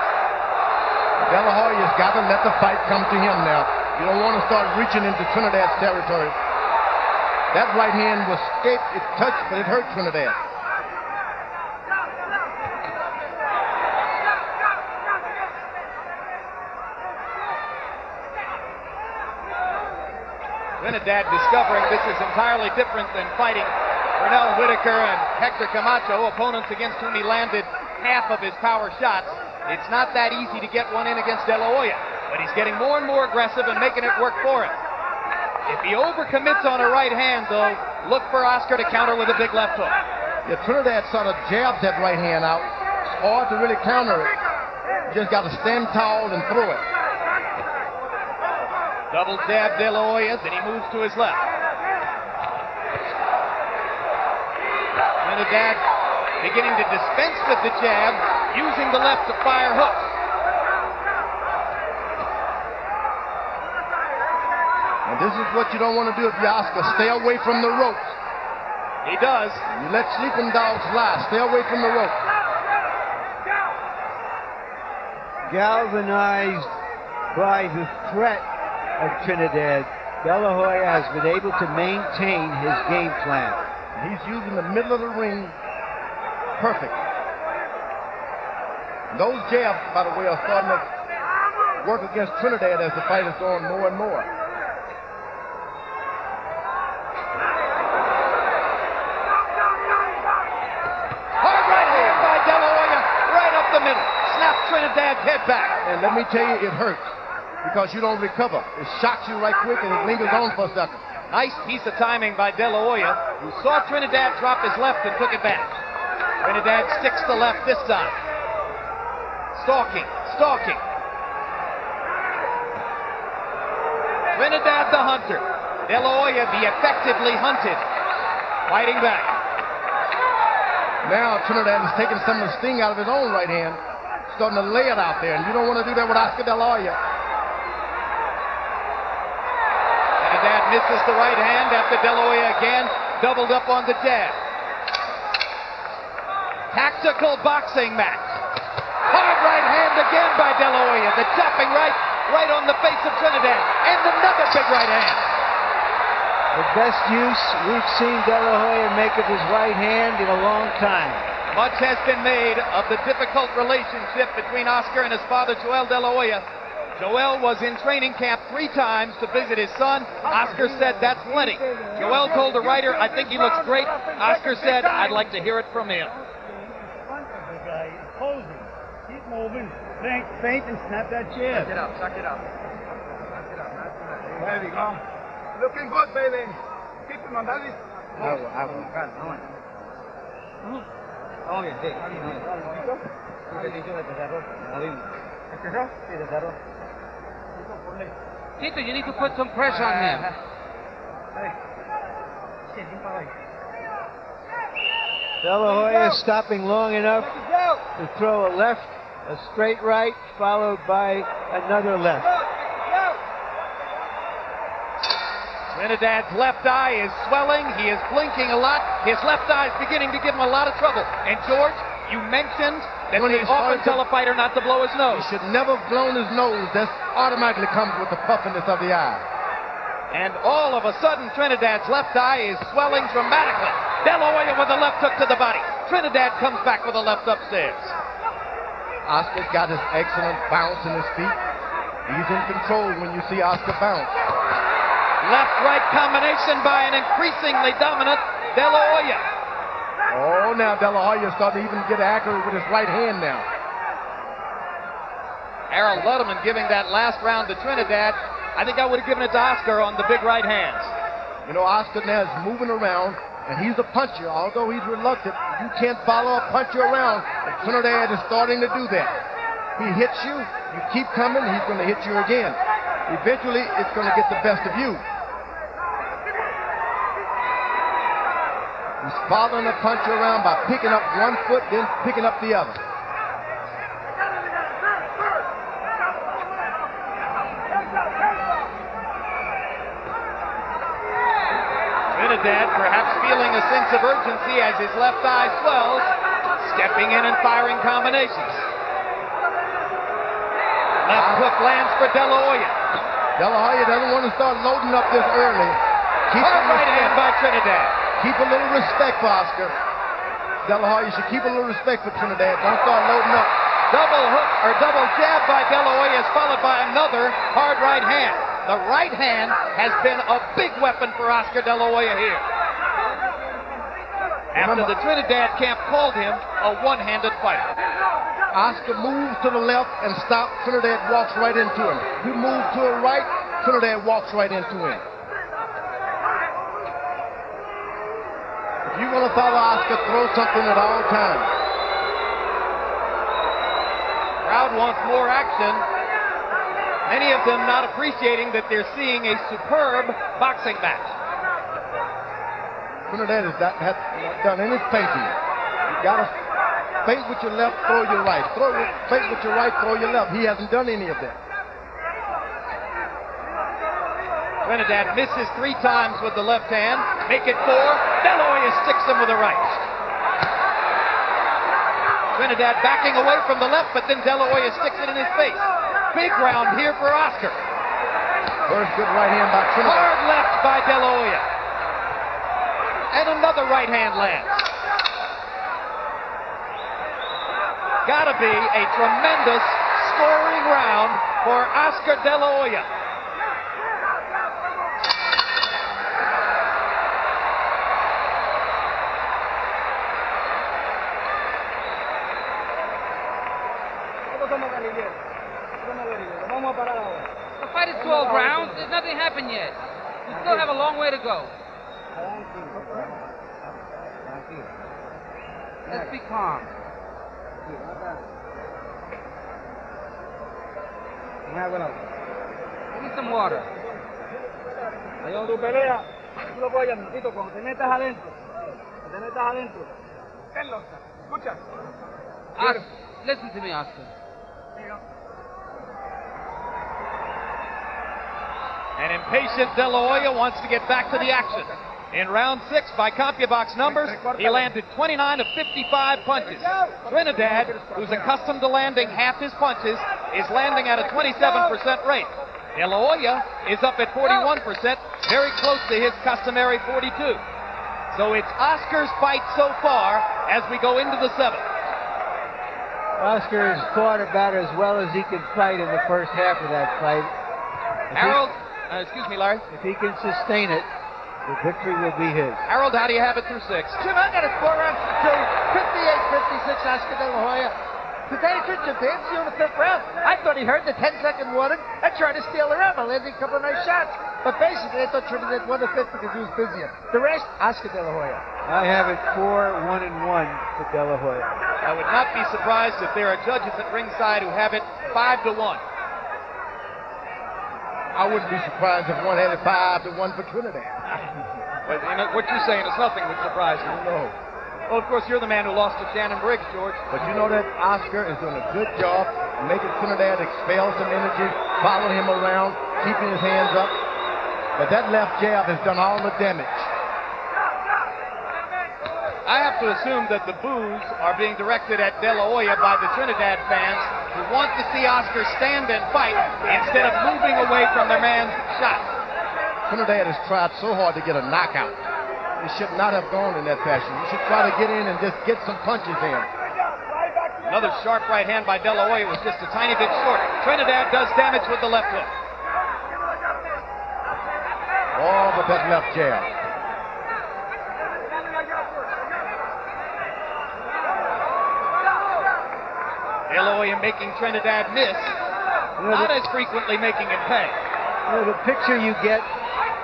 De La Hoya's got to let the fight come to him now. You don't want to start reaching into Trinidad's territory. That right hand was escaped, it touched, but it hurt Trinidad. Trinidad discovering this is entirely different than fighting Pernell Whitaker and Hector Camacho, opponents against whom he landed half of his power shots. It's not that easy to get one in against De La Hoya, but he's getting more and more aggressive and making it work for him. If he overcommits on a right hand, though, look for Oscar to counter with a big left hook. Yeah, Trinidad sort of jabs that right hand out. It's hard to really counter it. You just got to stand tall and throw it. Double jab De La Hoya, then he moves to his left. Trinidad beginning to dispense with the jab, using the left to fire hooks. And this is what you don't want to do if you're Oscar. Stay away from the ropes. He does. You let sleeping dogs lie. Stay away from the ropes. Galvanized by the threat of Trinidad, De La Hoya has been able to maintain his game plan. He's using the middle of the ring perfect. And those jabs, by the way, are starting to work against Trinidad as the fight is going more and more. Hard right hand by De La Hoya, right up the middle. Snap Trinidad's head back. And let me tell you, it hurts because you don't recover. It shocks you right quick and it lingers on for a second. Nice piece of timing by De La Hoya, who saw Trinidad drop his left and took it back. Trinidad sticks the left this time. Stalking. Trinidad the hunter. De La Hoya the effectively hunted. Fighting back. Now Trinidad is taking some of the sting out of his own right hand, starting to lay it out there, and you don't want to do that with Oscar De La Hoya. Trinidad misses the right hand after De La Hoya again doubled up on the jab. Tactical boxing match. Hard right hand again by De La Hoya. The chopping right on the face of Trinidad. And another big right hand. The best use we've seen De La Hoya make of his right hand in a long time. Much has been made of the difficult relationship between Oscar and his father, Joel De La Hoya. Joel was in training camp 3 times to visit his son. Oscar said, that's plenty. Joel told the writer, I think he looks great. Oscar said, I'd like to hear it from him. Posing. Keep moving. Feint and snap that jab. Suck it up. There we go. Looking good, baby. Keep him on that. Tito, you need to put some pressure on him. De La Hoya stopping long enough to throw a left, a straight right, followed by Another left. Trinidad's left eye is swelling. He is blinking a lot. His left eye is beginning to give him a lot of trouble. And George, you mentioned that they often tell a fighter not to blow his nose. He should never have blown his nose. That automatically comes with the puffiness of the eye. And all of a sudden, Trinidad's left eye is swelling dramatically. De La Hoya with a left hook to the body. Trinidad comes back with a left upstairs. Oscar's got his excellent bounce in his feet. He's in control when you see Oscar bounce. Left-right combination by an increasingly dominant De La Hoya. Oh, now De La Hoya is starting to even get accurate with his right hand now. Harold Letterman giving that last round to Trinidad. I think I would have given it to Oscar on the big right hands. You know, Oscar now is moving around, and he's a puncher. Although he's reluctant, you can't follow a puncher around. And Trinidad is starting to do that. He hits you, you keep coming, he's going to hit you again. Eventually, it's going to get the best of you. He's following the puncher around by picking up one foot, then picking up the other. Trinidad perhaps feeling a sense of urgency as his left eye swells, stepping in and firing combinations. Left hook lands for De La Hoya. De La Hoya doesn't want to start loading up this early. Hard right hand by Trinidad. Keep a little respect for Oscar. De La Hoya should keep a little respect for Trinidad. Don't start loading up. Double hook or double jab by De La Hoya is followed by another hard right hand. The right hand has been a big weapon for Oscar De La Hoya here. After the Trinidad camp called him a one-handed fighter. Oscar moves to the left and stops. Trinidad walks right into him. He moves to the right. Trinidad walks right into him. If you want to follow Oscar, throw something at all times. Crowd wants more action. Many of them not appreciating that they're seeing a superb boxing match. Trinidad has not done any fainting. You got to feint with your left, throw your right. Feint with your right, throw your left. He hasn't done any of that. Trinidad misses 3 times with the left hand. Make it 4. De La Hoya sticks him with the right. Trinidad backing away from the left, but then De La Hoya sticks it in his face. Big round here for Oscar. First good right hand by Trinidad. Hard left by De La Hoya. And another right hand lands. Gotta be a tremendous scoring round for Oscar De La Hoya. The fight is 12 rounds. There's nothing happened yet. We still have a long way to go. Let's be calm. Give me some water. Ahí donde tú peleas, tú lo puedes llamar, cuando te metas adentro, escucha. Listen to me, Oscar. An impatient De La Hoya wants to get back to the action. In round 6, by CompuBox numbers, he landed 29 of 55 punches. Trinidad, who's accustomed to landing half his punches, is landing at a 27% rate. De La Hoya is up at 41%, very close to his customary 42. So it's Oscar's fight so far as we go into the 7th. Oscar has fought about as well as he can fight in the first half of that fight. Harold, excuse me, Larry. If he can sustain it, the victory will be his. Harold, how do you have it through 6? Jim, I got a score round to 58-56 Oscar De La Hoya. To tell you the truth, Jim, to answer you in the 5th round, I thought he heard the 10-second warning and tried to steal the round by landing a couple of nice shots. But basically, I thought Trinidad won the 5th because he was busier. The rest, Oscar De La Hoya. I have it 4-1-1 for De La Hoya. I would not be surprised if there are judges at ringside who have it 5-1. I wouldn't be surprised if one had it 5-1 for Trinidad. But you know, what you're saying is nothing would surprise you. No. Well, of course, you're the man who lost to Shannon Briggs, George. But you know that Oscar is doing a good job. making Trinidad expel some energy, follow him around, keeping his hands up. But that left jab has done all the damage. I have to assume that the boos are being directed at De La Hoya by the Trinidad fans who want to see Oscar stand and fight instead of moving away from their man's shot. Trinidad has tried so hard to get a knockout. He should not have gone in that fashion. He should try to get in and just get some punches in. Another sharp right hand by De La Hoya was just a tiny bit short. Trinidad does damage with the left hook. Oh, but that left jab. De La Hoya making Trinidad miss, not as frequently making him pay. The picture you get,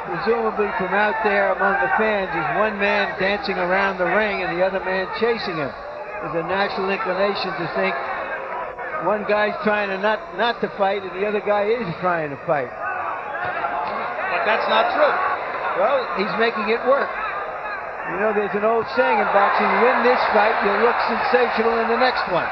presumably from out there among the fans, is one man dancing around the ring and the other man chasing him. There's a natural inclination to think one guy's trying to not to fight and the other guy is trying to fight. But that's not true. Well, he's making it work. You know, there's an old saying in boxing, win this fight, you'll look sensational in the next one.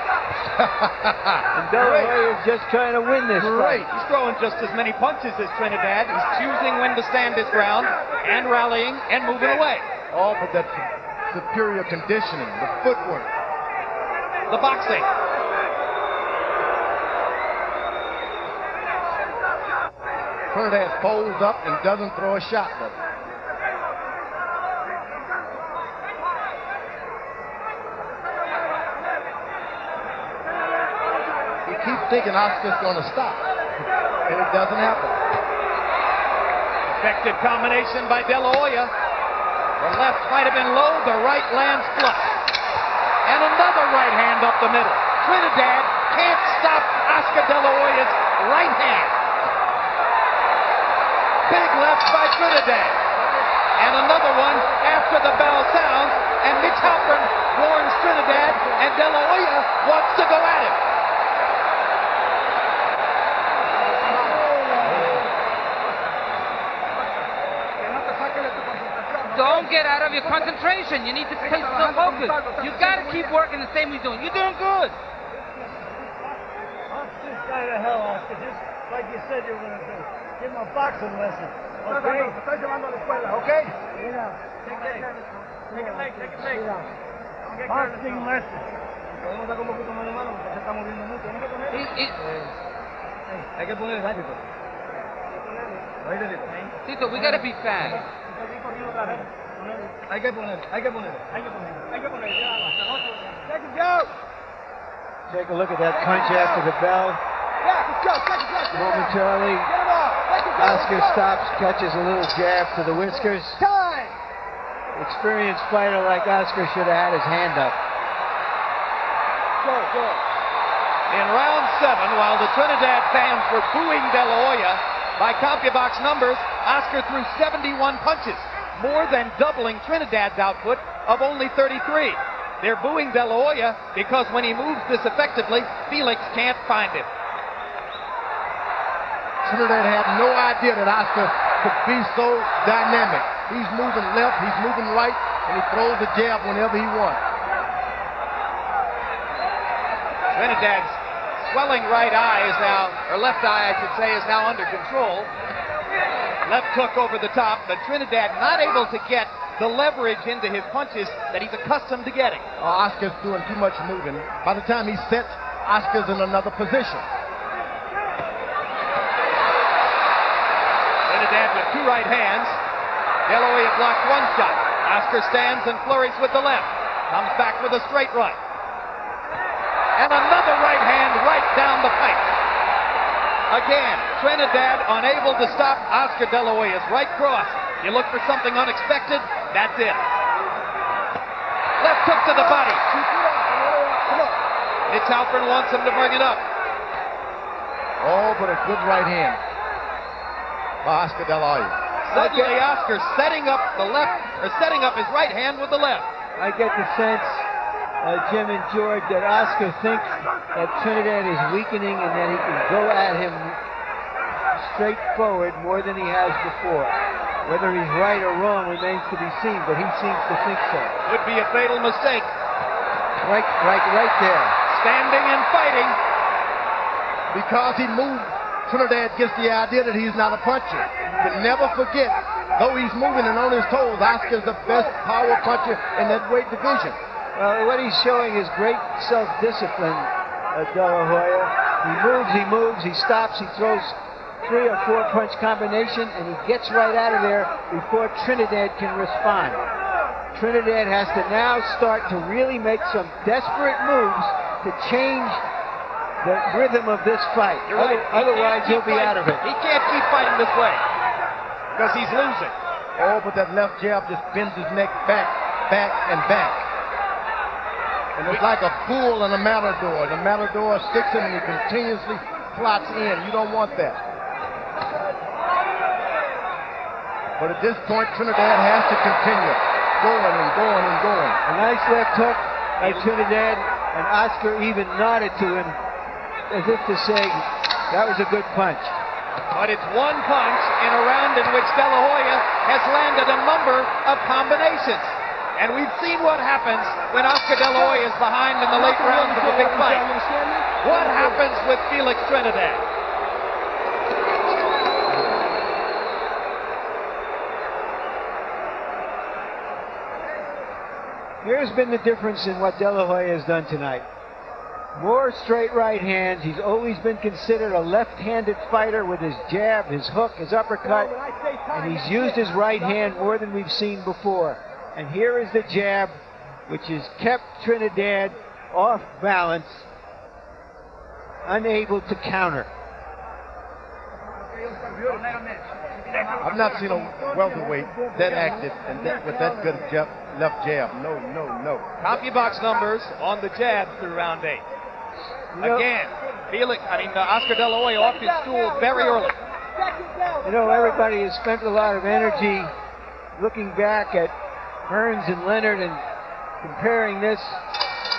And De La Hoya is just trying to win this fight. He's throwing just as many punches as Trinidad. He's choosing when to stand his ground and rallying and moving away. Oh, but that superior conditioning, the footwork. The boxing. Trinidad folds up and doesn't throw a shot, though. He keeps thinking Oscar's going to stop, and it doesn't happen. Effective combination by De La Hoya. The left might have been low, the right lands flush. And another right hand up the middle. Trinidad can't stop Oscar De La Hoya's right hand. Big left by Trinidad. And another one after the bell sounds, and Mitch Halpern warns Trinidad, and De La Hoya wants to go at him. Don't get out of your concentration. You need to stay so focused. You got to keep working the same way you're doing. You're doing good. Just guy to hell, Oscar. Just like you said you were going to do. Give him a boxing lesson. Okay? Okay? Take it. Boxing lesson. Tito, we got to be fast. Hay que poner. Take a look at that punch after the bell. Momentarily, Oscar stops, catches a little jab to the whiskers. Experienced fighter like Oscar should have had his hand up. In round 7, while the Trinidad fans were booing De La Hoya, by CompuBox numbers, Oscar threw 71 punches, more than doubling Trinidad's output of only 33. They're booing De La Hoya because when he moves this effectively, Felix can't find him. Trinidad had no idea that Oscar could be so dynamic. He's moving left, he's moving right, and he throws the jab whenever he wants. Trinidad's swelling right eye is now, or left eye I should say, is now under control. Left hook over the top, but Trinidad not able to get the leverage into his punches that he's accustomed to getting. Oscar's doing too much moving. By the time he sets, Oscar's in another position. Trinidad with 2 right hands. De La Hoya blocked 1 shot. Oscar stands and flurries with the left. Comes back with a straight right. And another right hand right down the pipe. Again, Trinidad unable to stop Oscar De La Hoya's right cross. You look for something unexpected, that's it. Left hook to the body. Mitch Halpern wants him to bring it up. Oh, but a good right hand by Oscar De La Hoya. Suddenly Oscar setting up his right hand with the left. I get the sense, Jim and George, that Oscar thinks that Trinidad is weakening and that he can go at him straight forward more than he has before. Whether he's right or wrong remains to be seen, but he seems to think so. Would be a fatal mistake. Right there. Standing and fighting. because he moved, Trinidad gets the idea that he's not a puncher. You can never forget, though he's moving and on his toes, Oscar's the best power puncher in that weight division. Well, what he's showing is great self-discipline, De La Hoya. He moves, he stops, he throws 3 or 4 punch combination, and he gets right out of there before Trinidad can respond. Trinidad has to now start to really make some desperate moves to change the rhythm of this fight. Right. Otherwise, he'll be out of it. He can't keep fighting this way because he's losing. Oh, but that left jab just bends his neck back, and back. And it's like a bull and a matador. The matador sticks him and he continuously plots in. You don't want that. But at this point, Trinidad has to continue going and going and going. A nice left hook by Trinidad, and Oscar even nodded to him as if to say, that was a good punch. But it's one punch in a round in which De La Hoya has landed a number of combinations. And we've seen what happens when Oscar De La Hoya is behind in the late rounds of a big fight. What happens with Felix Trinidad? Here's been the difference in what De La Hoya has done tonight. More straight right hands. He's always been considered a left-handed fighter with his jab, his hook, his uppercut, and he's used his right hand more than we've seen before. And here is the jab, which has kept Trinidad off balance, unable to counter. I've not seen a welterweight that active and with that good left jab. No. CompuBox numbers on the jab through round 8. Again, Oscar De La Hoya off his stool very early. You know, everybody has spent a lot of energy looking back at Hearns and Leonard and comparing this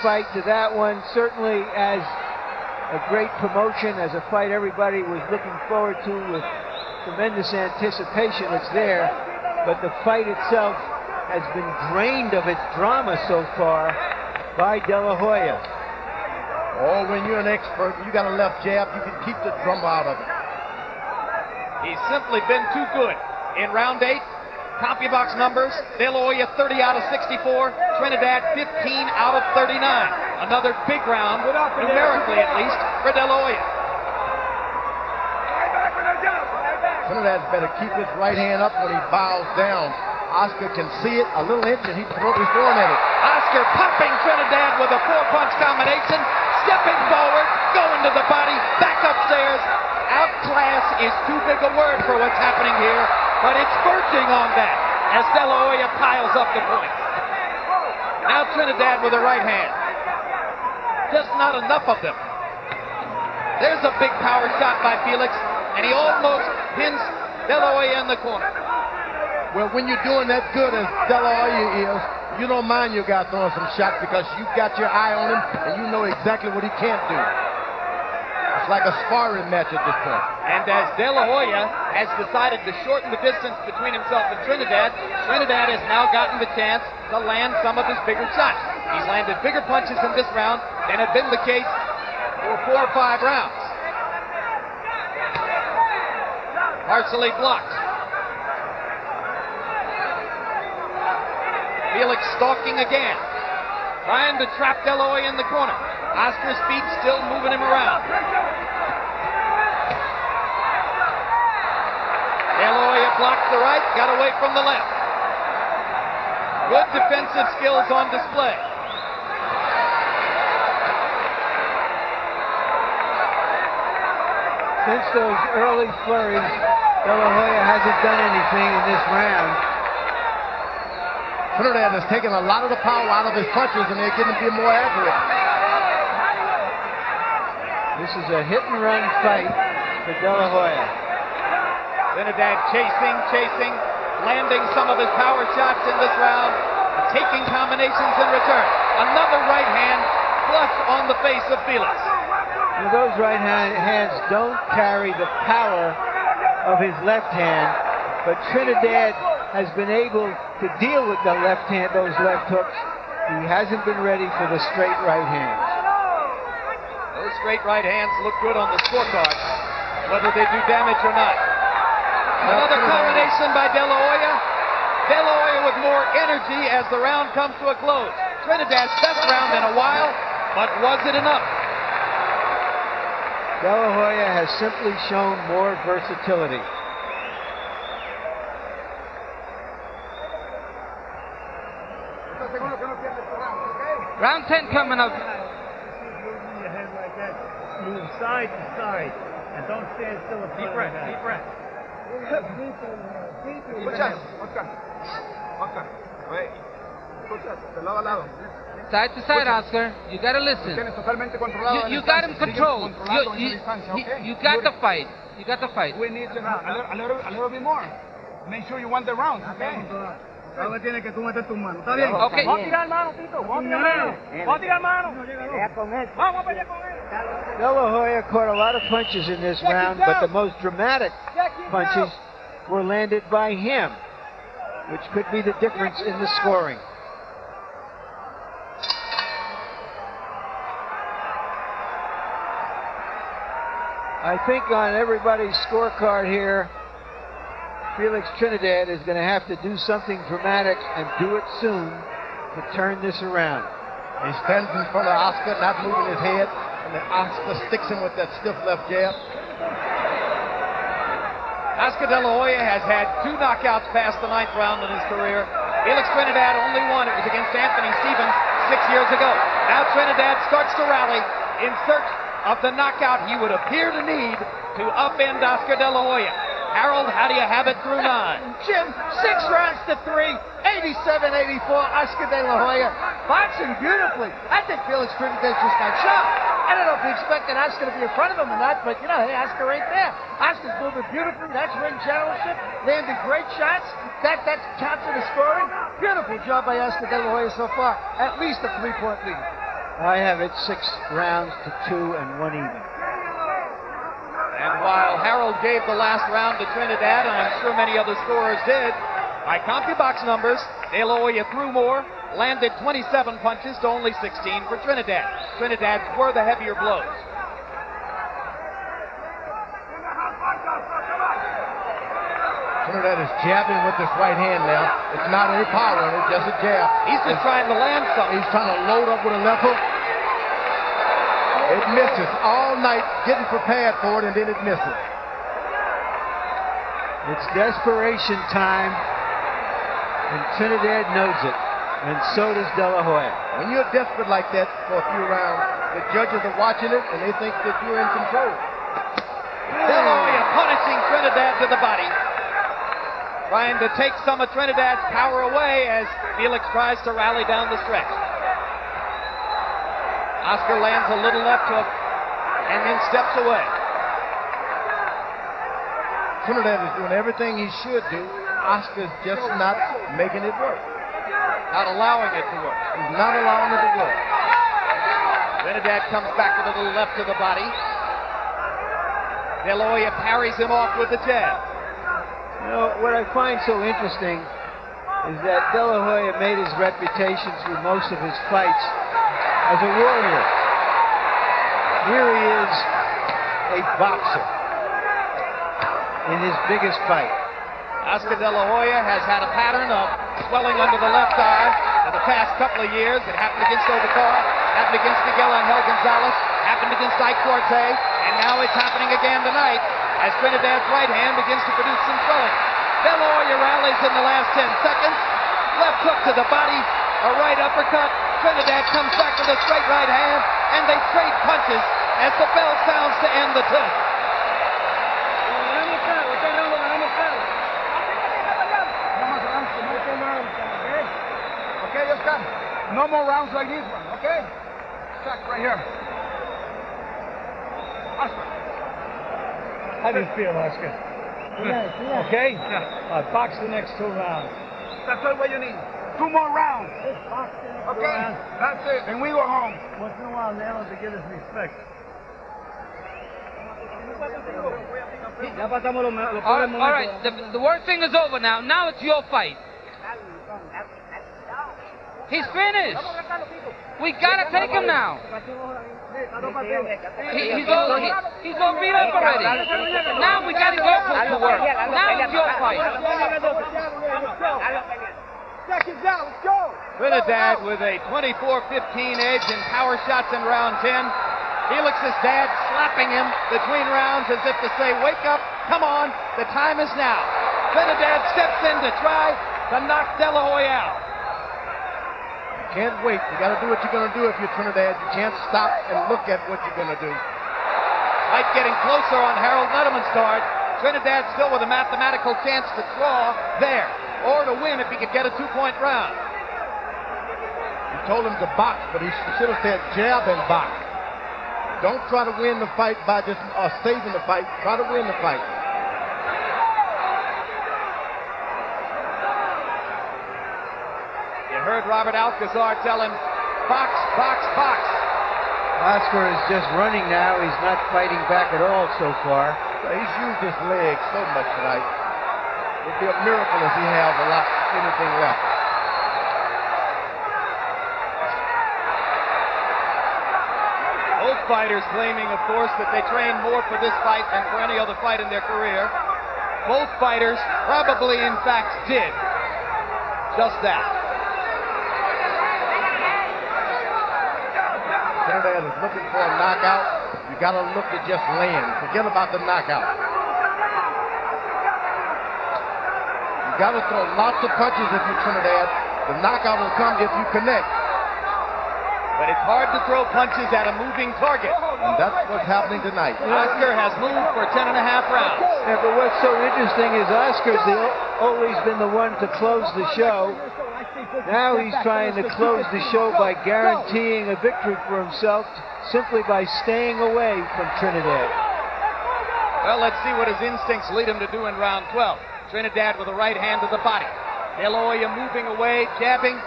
fight to that one, certainly as a great promotion, as a fight everybody was looking forward to with tremendous anticipation. It's there, but the fight itself has been drained of its drama so far by De La Hoya. Oh, when you're an expert, you got a left jab, you can keep the drama out of it. He's simply been too good. In round 8, CompuBox numbers, De La Hoya 30 out of 64, Trinidad 15 out of 39. Another big round, numerically at least, for De La Hoya. Trinidad's better keep his right hand up when he bows down. Oscar can see it, a little inch, and he's throwing at it. Oscar popping Trinidad with a 4-punch combination, stepping forward, going to the body, back upstairs. Outclass is too big a word for what's happening here, but it's verging on that as De La Hoya piles up the points. Now Trinidad with a right hand. Just not enough of them. There's a big power shot by Felix, and he almost pins De La Hoya in the corner. Well, when you're doing that good as De La Hoya is, you don't mind your guy throwing some shots because you've got your eye on him and you know exactly what he can't do. It's like a sparring match at this point. And as De La Hoya has decided to shorten the distance between himself and Trinidad, Trinidad has now gotten the chance to land some of his bigger shots. He's landed bigger punches in this round than had been the case for 4 or 5 rounds. Partially blocked. Felix stalking again, trying to trap De La Hoya in the corner. Oscar's feet still moving him around. De La Hoya blocked the right, got away from the left. Good defensive skills on display. Since those early flurries, De La Hoya hasn't done anything in this round. Trinidad has taken a lot of the power out of his punches and they're getting to be more accurate. This is a hit-and-run fight for De La Hoya. Trinidad chasing, landing some of his power shots in this round, taking combinations in return. Another right hand flush on the face of Felix. Now, those right hands don't carry the power of his left hand, but Trinidad has been able to deal with the left hand, those left hooks. He hasn't been ready for the straight right hands. Those straight right hands look good on the scorecard, whether they do damage or not. Another combination by De La Hoya. De La Hoya with more energy as the round comes to a close. Trinidad's best round in a while, but was it enough? De La Hoya has simply shown more versatility. Round 10 coming up. Move your head like that. Move side to side. And don't stand still in front Deep of breath, the guy. deep breath. Escucha, Oscar. Wait. Escucha, de lado a lado. Side to side, Oscar. You gotta listen. Tienes totalmente controlado. You got him controlled. You got the fight. You got the fight. We need to a little bit more. Make sure you want the round, okay? Ahora tienes que tú meter tus manos. ¿Está bien? Okay. Vamos a tirar mano, Tito. Vamos a tirar mano. Vamos a tirar mano. Vamos a pelear con él. De La Hoya caught a lot of punches in this round, but the most dramatic punches were landed by him, which could be the difference in the scoring. I think on everybody's scorecard here, Felix Trinidad is going to have to do something dramatic and do it soon to turn this around. He stands in front of Oscar, not moving his head, and then Oscar sticks him with that stiff left jab. Oscar De La Hoya has had 2 knockouts past the 9th round in his career. Felix Trinidad only one. It was against Anthony Stevens 6 years ago. Now Trinidad starts to rally in search of the knockout he would appear to need to upend Oscar De La Hoya. Harold, how do you have it through 9? Jim, 6 rounds to 3, 87-84, Oscar De La Hoya. Boxing beautifully. I think Felix Trinidad just got shot. I don't know if he expected Oscar to be in front of him or not, but, you know, hey, Oscar ain't there. Oscar's moving beautifully. That's ring generalship. Landed great shots. That counts in the scoring. Beautiful job by Oscar De La Hoya so far. At least a 3-point lead. I have it 6 rounds to 2 and 1 even. And while Harold gave the last round to Trinidad, and I'm sure many other scorers did, by CompuBox numbers, De La Hoya threw more, landed 27 punches to only 16 for Trinidad. Trinidad's were the heavier blows. Trinidad is jabbing with this right hand now. It's not any power in it, just a jab. He's just trying to land something. He's trying to load up with a left hook. It misses all night, getting prepared for it, and then it misses. It's desperation time, and Trinidad knows it, and so does De La Hoya. When you're desperate like that for a few rounds, the judges are watching it, and they think that you're in control. De La Hoya punishing Trinidad to the body, trying to take some of Trinidad's power away as Felix tries to rally down the stretch. Oscar lands a little left hook and then steps away. Trinidad is doing everything he should do. Oscar's just not making it work. Not allowing it to work. He's not allowing it to work. Trinidad comes back with a little left to the body. De La Hoya parries him off with the jab. You know, what I find so interesting is that De La Hoya made his reputation through most of his fights as a warrior. Here he is, a boxer, in his biggest fight. Oscar De La Hoya has had a pattern of swelling under the left eye for the past couple of years. It happened against Ovicar, happened against Miguel Angel Gonzalez, happened against Ike Forte, and now it's happening again tonight as Trinidad's right hand begins to produce some swelling. De La Hoya rallies in the last 10 seconds. Left hook to the body, a right uppercut. Trinidad comes back with a straight right hand, and they trade punches as the bell sounds to end the 10th. Okay, Oscar. No more rounds like this one, okay? Check right here. Oscar. How do you feel, Oscar? Okay? Box the next 2 rounds. That's all what you need. 2 more rounds. Okay? That's it. And we go home. Once in a while, Nailing to give us respect. All right, the worst thing is over now. Now it's your fight. He's finished. We gotta take him now. He's all beat up already. Now we got to go to work. Now it's your fight. Seconds out, let's go. Trinidad with a 24-15 edge in power shots in round 10. Felix's dad slapping him between rounds as if to say, wake up, come on, the time is now. Trinidad steps in to try to knock De La Hoya out. Can't wait. You got to do what you're going to do if you're Trinidad. You can't stop and look at what you're going to do. Fight getting closer on Harold Letterman's card. Trinidad still with a mathematical chance to draw there, or to win if he could get a 2-point round. You told him to box, but he should have said jab and box. Don't try to win the fight by just saving the fight. Try to win the fight. You heard Robert Alcazar tell him, box, box, box. Oscar is just running now. He's not fighting back at all so far. He's used his legs so much tonight. It would be a miracle if he has anything left. Both fighters claiming, of course, that they trained more for this fight than for any other fight in their career. Both fighters probably, in fact, did just that. Trinidad is looking for a knockout. You got to look to just land. Forget about the knockout. You got to throw lots of punches if you're Trinidad. The knockout will come if you connect. But it's hard to throw punches at a moving target. And that's what's happening tonight. Oscar has moved for 10 and a half rounds. Yeah, but what's so interesting is Oscar's always been the one to close the show. Now he's trying to close the show by guaranteeing a victory for himself simply by staying away from Trinidad. Well, let's see what his instincts lead him to do in round 12. Trinidad with a right hand to the body. De La Hoya moving away, jabbing,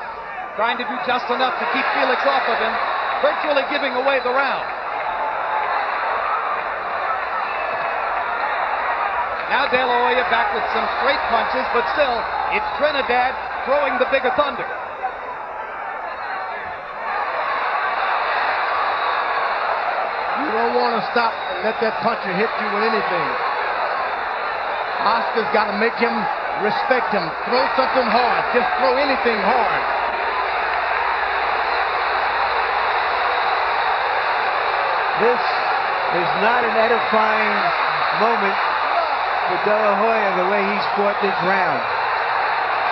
trying to do just enough to keep Felix off of him, virtually giving away the round. Now De La Hoya back with some straight punches, but still, it's Trinidad throwing the bigger thunder. You don't want to stop and let that puncher hit you with anything. Oscar's got to make him respect him. Throw something hard. Just throw anything hard. This is not an edifying moment for De La Hoya the way he's fought this round.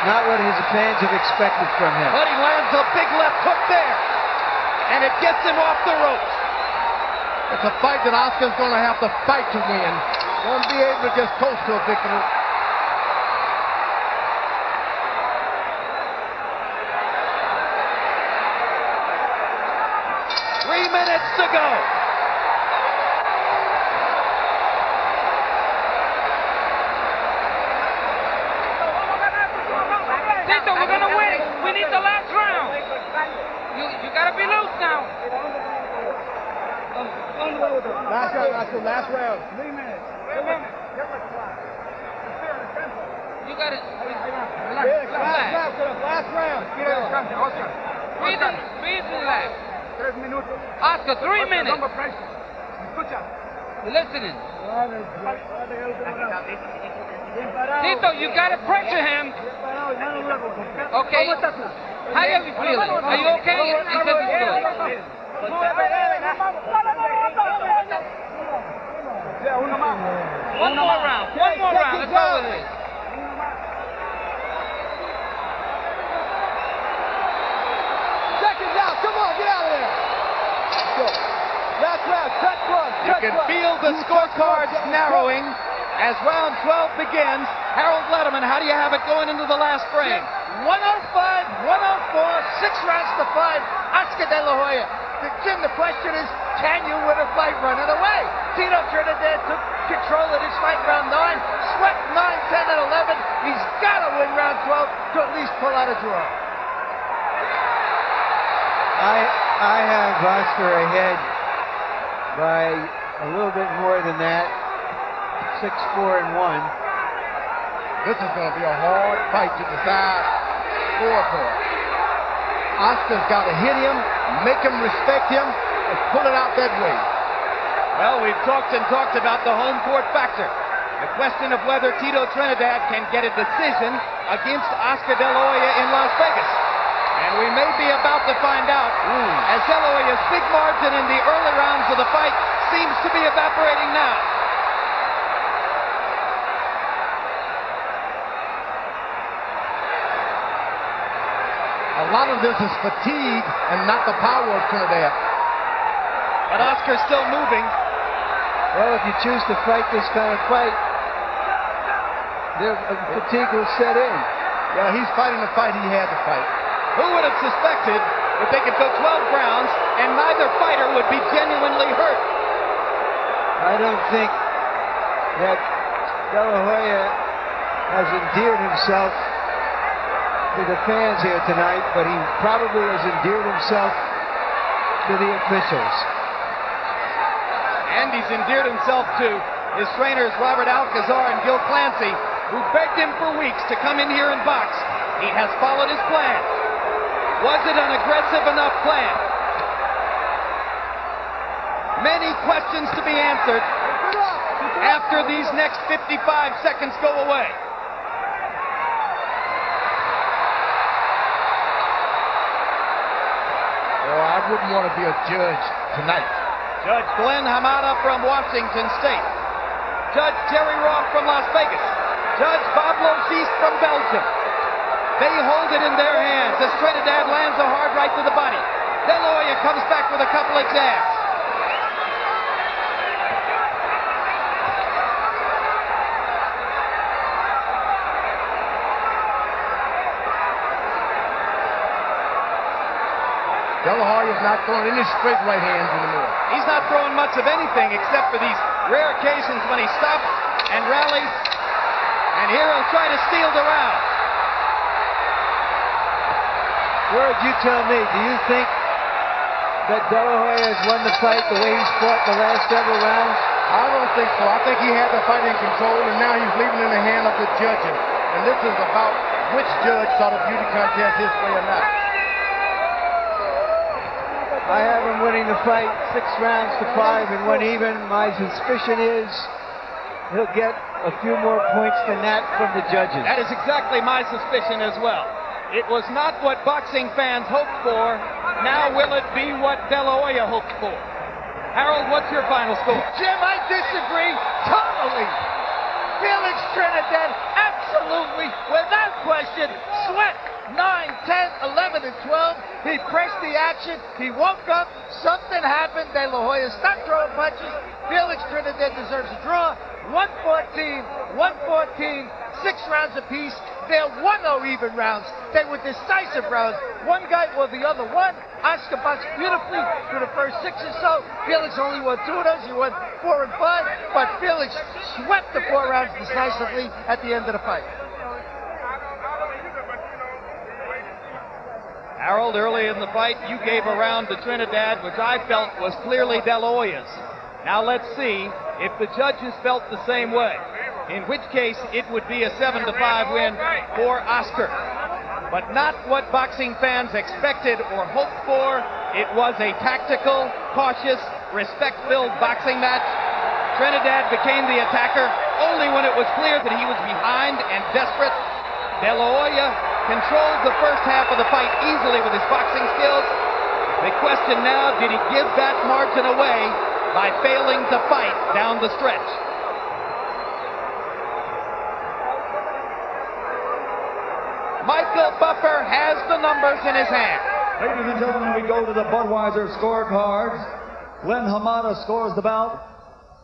Not what his fans have expected from him. But he lands a big left hook there, and it gets him off the ropes. It's a fight that Oscar's going to have to fight to win. Won't be able to just coast to a victory. To go. Tito, we're gonna win. We need the last round. You gotta be loose now. Last round, last round. 3 minutes. You got it. Last round. Breathe and relax. Oscar, 3 minutes. You're listening. Tito, you gotta pressure him. Okay. How are you feeling? Are you okay? He says he's good. One more round. That's all it is. Seconds out. Come on, get out of there. Last round, touch one. You can feel the scorecards narrowing as round 12 begins. Harold Letterman, how do you have it going into the last frame? 105, 104, 6 rounds to 5. Oscar De La Hoya. Jim, the question is, can you win a fight running away? Tito Trinidad took control of this fight round 9, swept 9, 10, and 11. He's got to win round 12 to at least pull out a draw. I have Oscar ahead by a little bit more than that. 6-4 and 1. This is going to be a hard fight to decide score for. Oscar's got to hit him, make him respect him, pull it out that way. Well, we've talked and talked about the home court factor. The question of whether Tito Trinidad can get a decision against Oscar De La Hoya in Las Vegas. And we may be about to find out, as De La Hoya's big margin in the early rounds of the fight seems to be evaporating now. A lot of this is fatigue and not the power of Trinidad. But Oscar's still moving. Well, if you choose to fight this kind of fight, fatigue will set in. Yeah, he's fighting the fight he had to fight. Who would have suspected that they could go 12 rounds and neither fighter would be genuinely hurt? I don't think that De La Hoya has endeared himself to the fans here tonight, but he probably has endeared himself to the officials. And he's endeared himself to his trainers Robert Alcazar and Gil Clancy, who begged him for weeks to come in here and box. He has followed his plan. Was it an aggressive enough plan? Many questions to be answered after these next 55 seconds go away. Oh, I wouldn't want to be a judge tonight. Judge Glenn Hamada from Washington State. Judge Jerry Roth from Las Vegas. Judge Bob Logis from Belgium. They hold it in their hands as Trinidad lands a hard right to the body. De La Hoya comes back with a couple of jabs. De La Hoya's not throwing any straight right hands anymore. He's not throwing much of anything except for these rare occasions when he stops and rallies. And here he'll try to steal the round. Word, you tell me, do you think that De La Hoya has won the fight the way he's fought the last several rounds? I don't think so. I think he had the fight in control, and now he's leaving it in the hand of the judges. And this is about which judge saw the beauty contest his way or not. I have him winning the fight 6 rounds to 5 and 1 even. My suspicion is he'll get a few more points than that from the judges. That is exactly my suspicion as well. It was not what boxing fans hoped for. Now will it be what De La Hoya hoped for? Harold, what's your final score? Jim, I disagree totally. Felix Trinidad, absolutely, without question, swept 9, 10, 11, and 12. He pressed the action. He woke up. Something happened. De La Hoya stopped throwing punches. Felix Trinidad deserves a draw. 114, 114. 6 rounds apiece. There were no even rounds. They were decisive rounds. One guy or the other won. Oscar boxed beautifully through the first 6 or so. Felix only won 2 of those. He won 4 and 5. But Felix swept the 4 rounds decisively at the end of the fight. Harold, early in the fight, you gave a round to Trinidad, which I felt was clearly De La Hoya's. Now let's see if the judges felt the same way, in which case it would be a 7-5 win for Oscar. But not what boxing fans expected or hoped for. It was a tactical, cautious, respect-filled boxing match. Trinidad became the attacker only when it was clear that he was behind and desperate. De La Hoya controlled the first half of the fight easily with his boxing skills. The question now, did he give that margin away by failing to fight down the stretch? Michael Buffer has the numbers in his hand. Ladies and gentlemen, we go to the Budweiser scorecards. Glenn Hamada scores the bout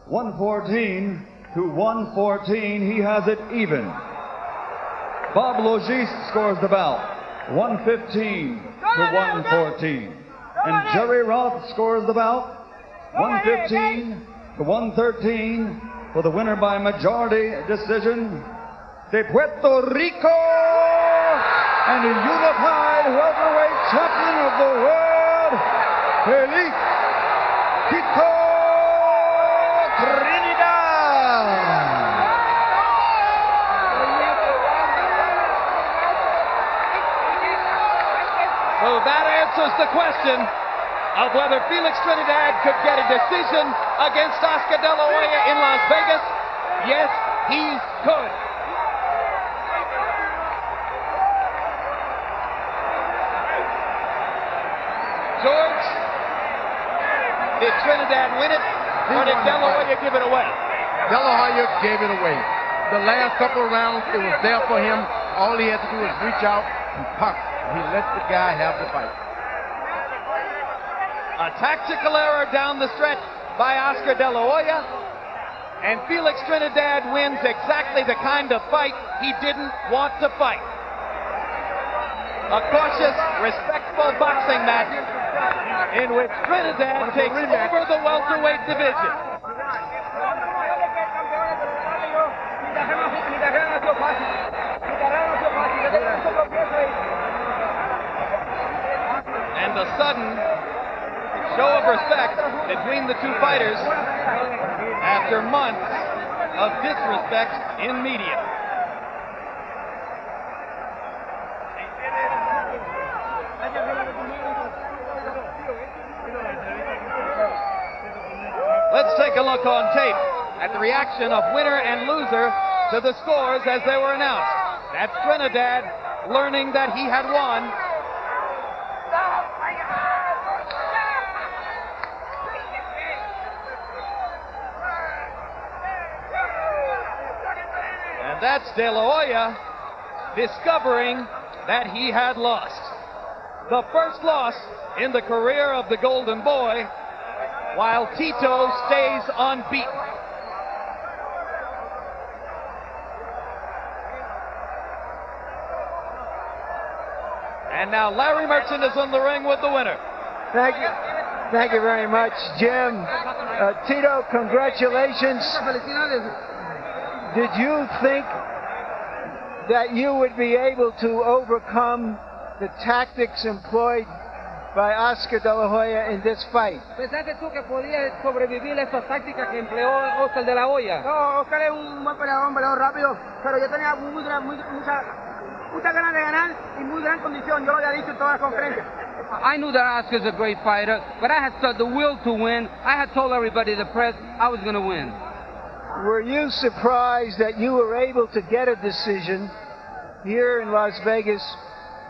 114 to 114. He has it even. Bob Logis scores the bout 115 to 114. And Jerry Roth scores the bout 115 to 113 for the winner by majority decision de Puerto Rico and the unified welterweight champion of the world, Felix Tito Trinidad. So that answers the question. of whether Felix Trinidad could get a decision against Oscar De La Hoya in Las Vegas? Yes, he could. George, did Trinidad win it, or did De La Hoya give it away? De La Hoya gave it away. The last couple of rounds, it was there for him. All he had to do was reach out and pop. He let the guy have the fight. A tactical error down the stretch by Oscar De La Hoya. And Felix Trinidad wins exactly the kind of fight he didn't want to fight. A cautious, respectful boxing match in which Trinidad takes over the welterweight division. And the sudden show of respect between the two fighters after months of disrespect in media. Let's take a look on tape at the reaction of winner and loser to the scores as they were announced. That's Trinidad learning that he had won. And that's De La Hoya discovering that he had lost. The first loss in the career of the Golden Boy, while Tito stays unbeaten. And now Larry Merchant is in the ring with the winner. Thank you. Thank you very much, Jim. Tito, congratulations. Did you think that you would be able to overcome the tactics employed by Oscar De La Hoya in this fight? ¿Pensaste tú que podías sobrevivir a esas tácticas que empleó Oscar De La Hoya? No, Oscar es un buen peleador, un peleador rápido, pero yo tenía muchas ganas de ganar y muy gran condición. Yo lo había dicho en todas las conferencias. I knew that Oscar's a great fighter, but I had the will to win. I had told everybody, the press, I was going to win. Were you surprised that you were able to get a decision here in Las Vegas,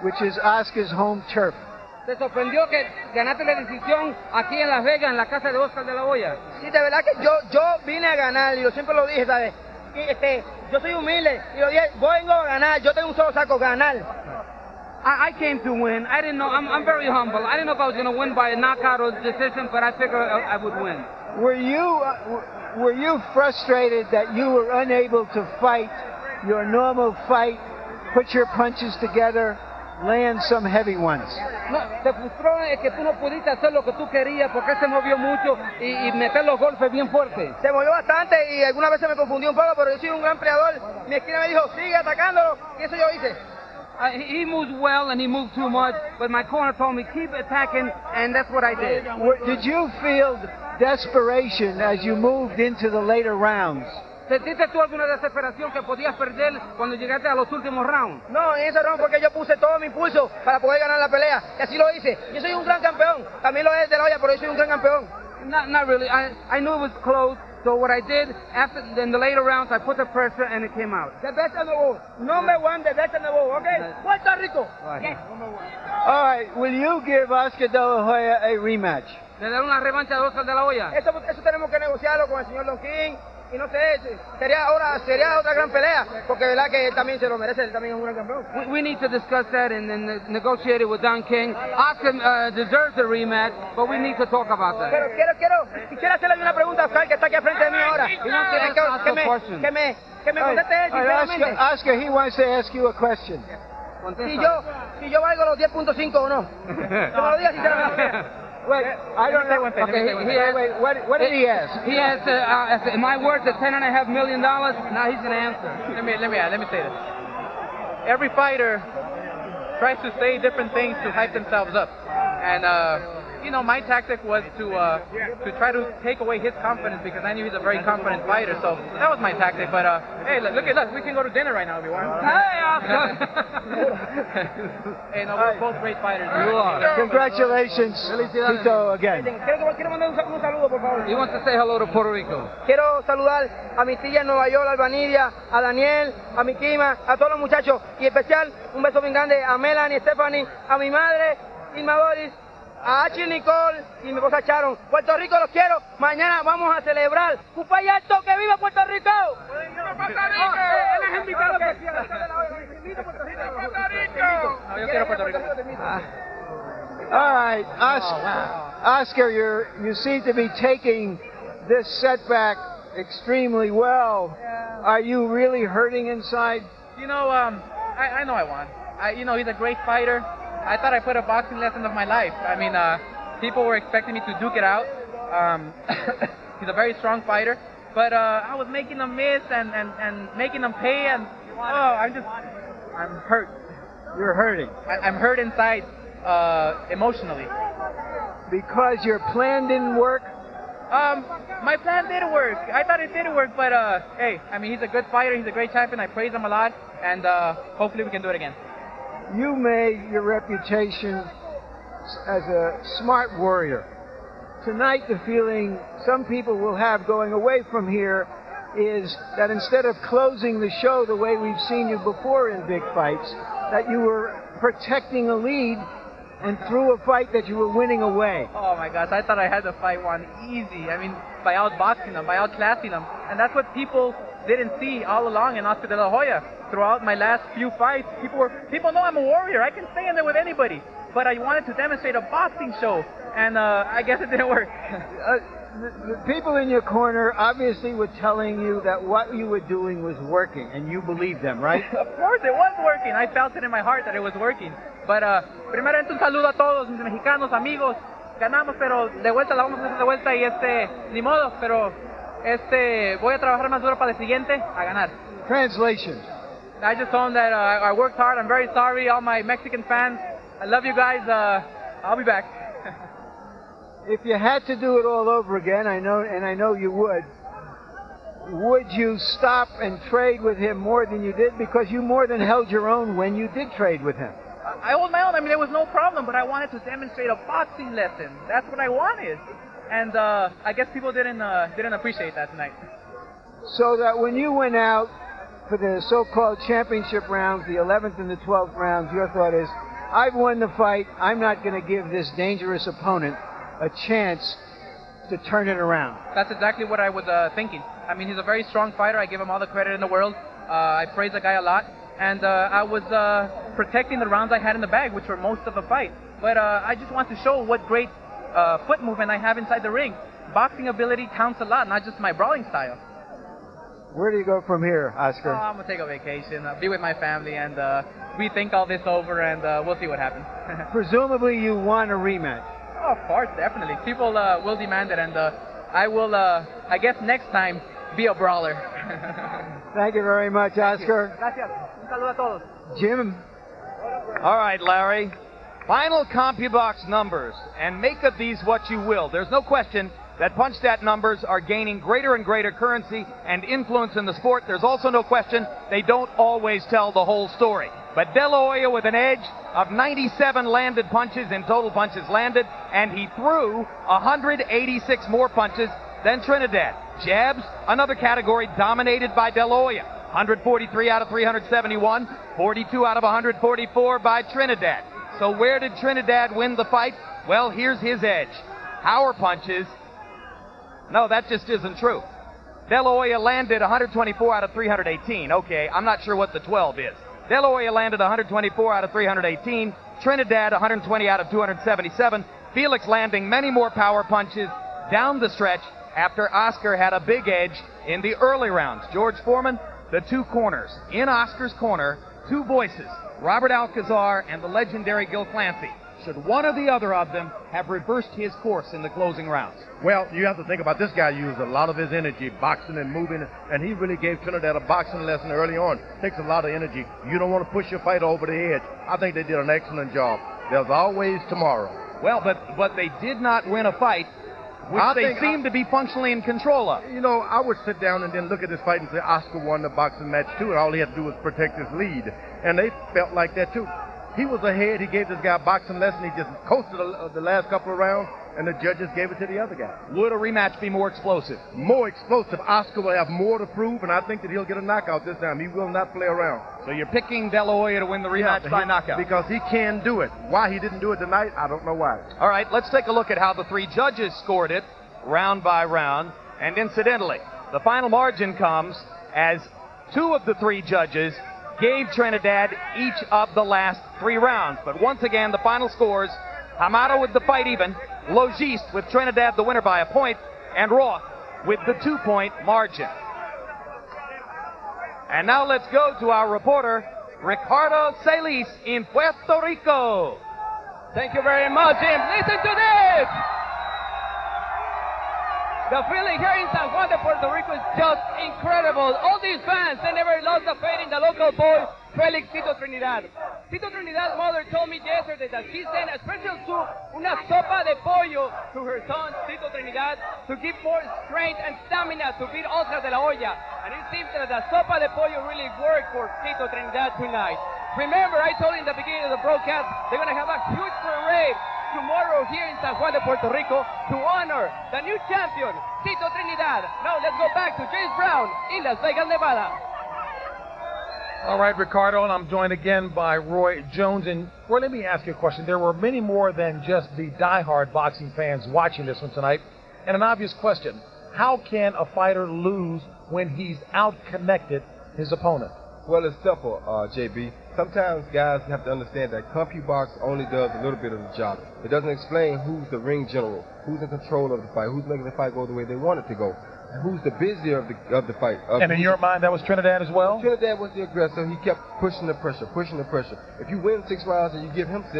which is Oscar's home turf? ¿Te sorprendió que ganaste la decisión aquí en Las Vegas, en la casa de Oscar De La Hoya? Sí, de verdad que yo vine a ganar y yo siempre lo dije, ¿sabes? Yo soy humilde y lo dije, vengo a ganar, yo tengo un solo saco, ganar. I came to win. I didn't know. I'm very humble. I didn't know if I was going to win by a knockout or decision, but I figured I would win. Were you frustrated that you were unable to fight your normal fight, put your punches together, land some heavy ones? No, te frustró que tú no pudiste hacer lo que tú querías porque él se movió mucho y meter los golpes bien fuertes. Se movió bastante y algunas veces me confundió un poco, pero yo soy un gran peleador. Mi esquina me dijo, sigue atacándolo, y eso yo hice. He moves well and he moved too much, but my corner told me keep attacking, and that's what I did. Did you feel desperation as you moved into the later rounds? ¿Sentiste tú alguna desesperación que podías perder cuando llegaste a los últimos rounds? No, en ese round porque yo puse todo mi impulso para poder ganar la pelea, y así lo hice. Yo soy un gran campeón, también lo es De La Hoya, pero yo soy un gran campeón. Not really. I knew it was close. So what I did, in the later rounds, I put the pressure and it came out. The best in the world. Number one, the best in the world, okay? Puerto Rico. Yes. All right, will you give Oscar De La Hoya a rematch? ¿Le dará una revancha a Oscar De La Hoya? Eso tenemos que negociarlo con el señor Don King. Y no sé, sería otra gran pelea, porque de verdad que él también se lo merece, él también es un gran campeón. We need to discuss that and then negotiate it with Don King. Oscar deserves a rematch, but we need to talk about that. Pero quisiera hacerle una pregunta a Oscar, que está aquí al frente de mí ahora. Que me conteste él sinceramente. Oscar, he wants to ask you a question. Si yo valgo los 10.5 o no. Que me lo diga sinceramente. Wait, I don't know. Okay, what did he ask? He asked, in my words, $10.5 million. Now he's going to answer. Let me say this. Every fighter tries to say different things to hype themselves up. And you know, my tactic was to try to take away his confidence because I knew he's a very confident fighter. So that was my tactic. But hey, look at us. We can go to dinner right now if you want. Hey, Oscar. Hey, no, we're both great fighters. You are. Congratulations, Tito, again. Quiero mandar un saludo, por favor. He wants to say hello to Puerto Rico. Quiero saludar a mi tía en Nueva York, a Albanidia, a Daniel, a mi Kima, a todos los muchachos. Y especial, un beso bien grande a Melanie, Stephanie, a mi madre, Irma Doris, a H. Nicole y mi esposa Sharon. Puerto Rico, los quiero. Mañana vamos a celebrar. ¡Cupay alto, que viva Puerto Rico! ¡Puerto Rico! Él es invitado especial. No, yo quiero Puerto Rico. All right, Oscar, you seem to be taking this setback extremely well. Are you really hurting inside? You know, I know I won. You know, he's a great fighter. I thought I put a boxing lesson of my life. I mean, people were expecting me to duke it out. He's a very strong fighter, but I was making him miss and making him pay, and I'm hurt. You're hurting. I'm hurt inside, emotionally. Because your plan didn't work? My plan did work. I thought it did work, but hey, I mean, he's a good fighter. He's a great champion. I praise him a lot, and hopefully we can do it again. You made your reputation as a smart warrior. Tonight, the feeling some people will have going away from here is that instead of closing the show the way we've seen you before in big fights, that you were protecting a lead and threw a fight that you were winning away. Oh my gosh, I thought I had the fight won easy. I mean, by outboxing them, by outclassing them. And that's what people didn't see all along in Oscar De La Hoya. Throughout my last few fights, people know I'm a warrior. I can stay in there with anybody. But I wanted to demonstrate a boxing show, and I guess it didn't work. The people in your corner obviously were telling you that what you were doing was working, and you believed them, right? Of course, it was working. I felt it in my heart that it was working. But primeramente un saludo a todos mis mexicanos, amigos. Ganamos, pero de vuelta la vamos a hacer de vuelta y ni modo, pero voy a trabajar más duro para el siguiente a ganar. Translation. I just told them that I worked hard. I'm very sorry, all my Mexican fans. I love you guys. I'll be back. If you had to do it all over again, I know you would you stop and trade with him more than you did? Because you more than held your own when you did trade with him. I hold my own. I mean, there was no problem, but I wanted to demonstrate a boxing lesson. That's what I wanted. And I guess people didn't appreciate that tonight. So that when you went out for the so-called championship rounds, the 11th and the 12th rounds, your thought is, I've won the fight. I'm not going to give this dangerous opponent a chance to turn it around. That's exactly what I was thinking. I mean, he's a very strong fighter. I give him all the credit in the world. I praise the guy a lot. And I was protecting the rounds I had in the bag, which were most of the fight. But I just want to show what great foot movement I have inside the ring. Boxing ability counts a lot, not just my brawling style. Where do you go from here, Oscar? I'm going to take a vacation, be with my family, and rethink all this over, and we'll see what happens. Presumably you want a rematch. Oh, of course, definitely. People will demand it, and I will, I guess next time, be a brawler. Thank you very much, Oscar. Gracias. Un saludo a todos. Jim? All right, Larry. Final CompuBox numbers, and make of these what you will. There's no question that PunchStat numbers are gaining greater and greater currency and influence in the sport. There's also no question they don't always tell the whole story. But De La Hoya with an edge of 97 landed punches in total punches landed, and he threw 186 more punches than Trinidad. Jabs, another category dominated by De La Hoya. 143 out of 371, 42 out of 144 by Trinidad. So where did Trinidad win the fight? Well, here's his edge. Power punches. No, that just isn't true. De La Hoya landed 124 out of 318. Okay, I'm not sure what the 12 is. De La Hoya landed 124 out of 318. Trinidad 120 out of 277. Felix landing many more power punches down the stretch after Oscar had a big edge in the early rounds. George Foreman, the two corners. In Oscar's corner, two voices, Robert Alcazar and the legendary Gil Clancy. Should one or the other of them have reversed his course in the closing rounds? Well, you have to think about this guy used a lot of his energy boxing and moving, and he really gave Trinidad a boxing lesson early on. Takes a lot of energy. You don't want to push your fighter over the edge. I think they did an excellent job. There's always tomorrow. Well, but they did not win a fight, which they seem to be functionally in control of. You know, I would sit down and then look at this fight and say Oscar won the boxing match too, and all he had to do was protect his lead. And they felt like that too. He was ahead. He gave this guy a boxing lesson. He just coasted the last couple of rounds, and the judges gave it to the other guy. Would a rematch be more explosive? More explosive. Oscar will have more to prove, and I think that he'll get a knockout this time. He will not play around. So you're picking De La Hoya to win the rematch by knockout? Because he can do it. Why he didn't do it tonight, I don't know why. All right, let's take a look at how the three judges scored it round by round. And incidentally, the final margin comes as two of the three judges gave Trinidad each of the last 3 rounds. But once again, the final scores, Hamada with the fight even, Logiste with Trinidad the winner by a point, and Roth with the 2-point margin. And now let's go to our reporter, Ricardo Celis in Puerto Rico. Thank you very much, Jim. Listen to this! The feeling here in San Juan de Puerto Rico is just incredible. All these fans, they never lost the faith in the local boy, Felix Tito Trinidad. Tito Trinidad's mother told me yesterday that she sent a special soup, una sopa de pollo, to her son, Tito Trinidad, to give more strength and stamina to beat Oscar de la Hoya. And it seems that the sopa de pollo really worked for Tito Trinidad tonight. Remember, I told you in the beginning of the broadcast, they're going to have a huge parade tomorrow here in San Juan de Puerto Rico to honor the new champion, Tito Trinidad. Now let's go back to James Brown in Las Vegas, Nevada. All right, Ricardo, and I'm joined again by Roy Jones. And Roy, let me ask you a question. There were many more than just the diehard boxing fans watching this one tonight. And an obvious question, how can a fighter lose when he's out-connected his opponent? Well, it's simple, JB. Sometimes guys have to understand that CompuBox only does a little bit of the job. It doesn't explain who's the ring general, who's in control of the fight, who's making the fight go the way they want it to go, and who's the busier of the fight. And in your mind, that was Trinidad as well? Trinidad was the aggressor. He kept pushing the pressure. If you win 6 rounds and you give him 6,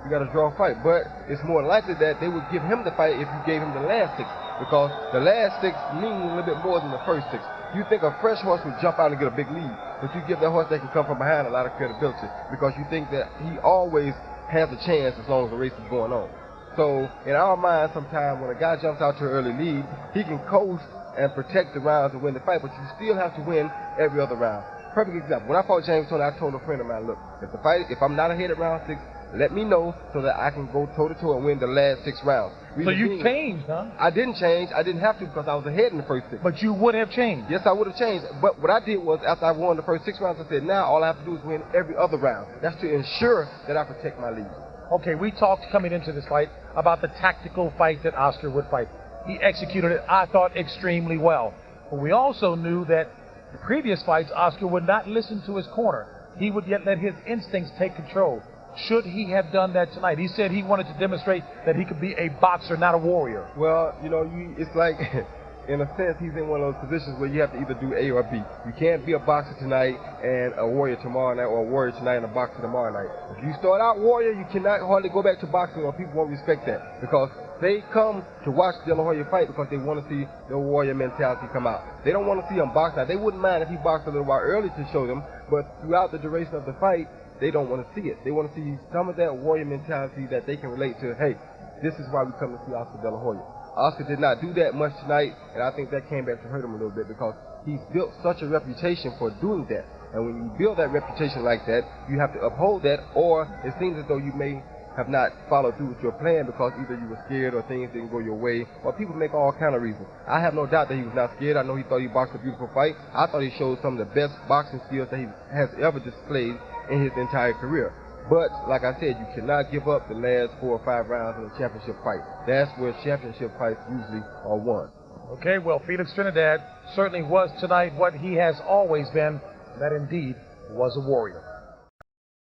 you got to draw a fight. But it's more likely that they would give him the fight if you gave him the last 6, because the last 6 mean a little bit more than the first 6. You think a fresh horse would jump out and get a big lead, but you give that horse that can come from behind a lot of credibility because you think that he always has a chance as long as the race is going on. So in our minds, sometimes when a guy jumps out to an early lead, he can coast and protect the rounds and win the fight, but you still have to win every other round. Perfect example. When I fought James Toney, I told a friend of mine, look, if I'm not ahead at round 6, let me know so that I can go toe-to-toe and win the last 6 rounds. So you changed, huh? I didn't change. I didn't have to because I was ahead in the first 6. But you would have changed. Yes, I would have changed. But what I did was, after I won the first 6 rounds, I said, now all I have to do is win every other round. That's to ensure that I protect my lead. Okay, we talked coming into this fight about the tactical fight that Oscar would fight. He executed it, I thought, extremely well. But we also knew that the previous fights, Oscar would not listen to his corner. He would yet let his instincts take control. Should he have done that tonight? He said he wanted to demonstrate that he could be a boxer, not a warrior. Well, you know, it's like, in a sense, he's in one of those positions where you have to either do A or B. You can't be a boxer tonight and a warrior tomorrow night, or a warrior tonight and a boxer tomorrow night. If you start out warrior, you cannot hardly go back to boxing, or people won't respect that, because they come to watch De La Hoya fight because they want to see the warrior mentality come out. They don't want to see him box. Now, they wouldn't mind if he boxed a little while early to show them, but throughout the duration of the fight, they don't want to see it. They want to see some of that warrior mentality that they can relate to. Hey, this is why we come to see Oscar De La Hoya. Oscar did not do that much tonight, and I think that came back to hurt him a little bit because he's built such a reputation for doing that. And when you build that reputation like that, you have to uphold that, or it seems as though you may have not followed through with your plan because either you were scared or things didn't go your way, or people make all kind of reasons. I have no doubt that he was not scared. I know he thought he boxed a beautiful fight. I thought he showed some of the best boxing skills that he has ever displayed in his entire career. But, like I said, you cannot give up the last 4 or 5 rounds in a championship fight. That's where championship fights usually are won. Okay, well, Felix Trinidad certainly was tonight what he has always been, that indeed was a warrior.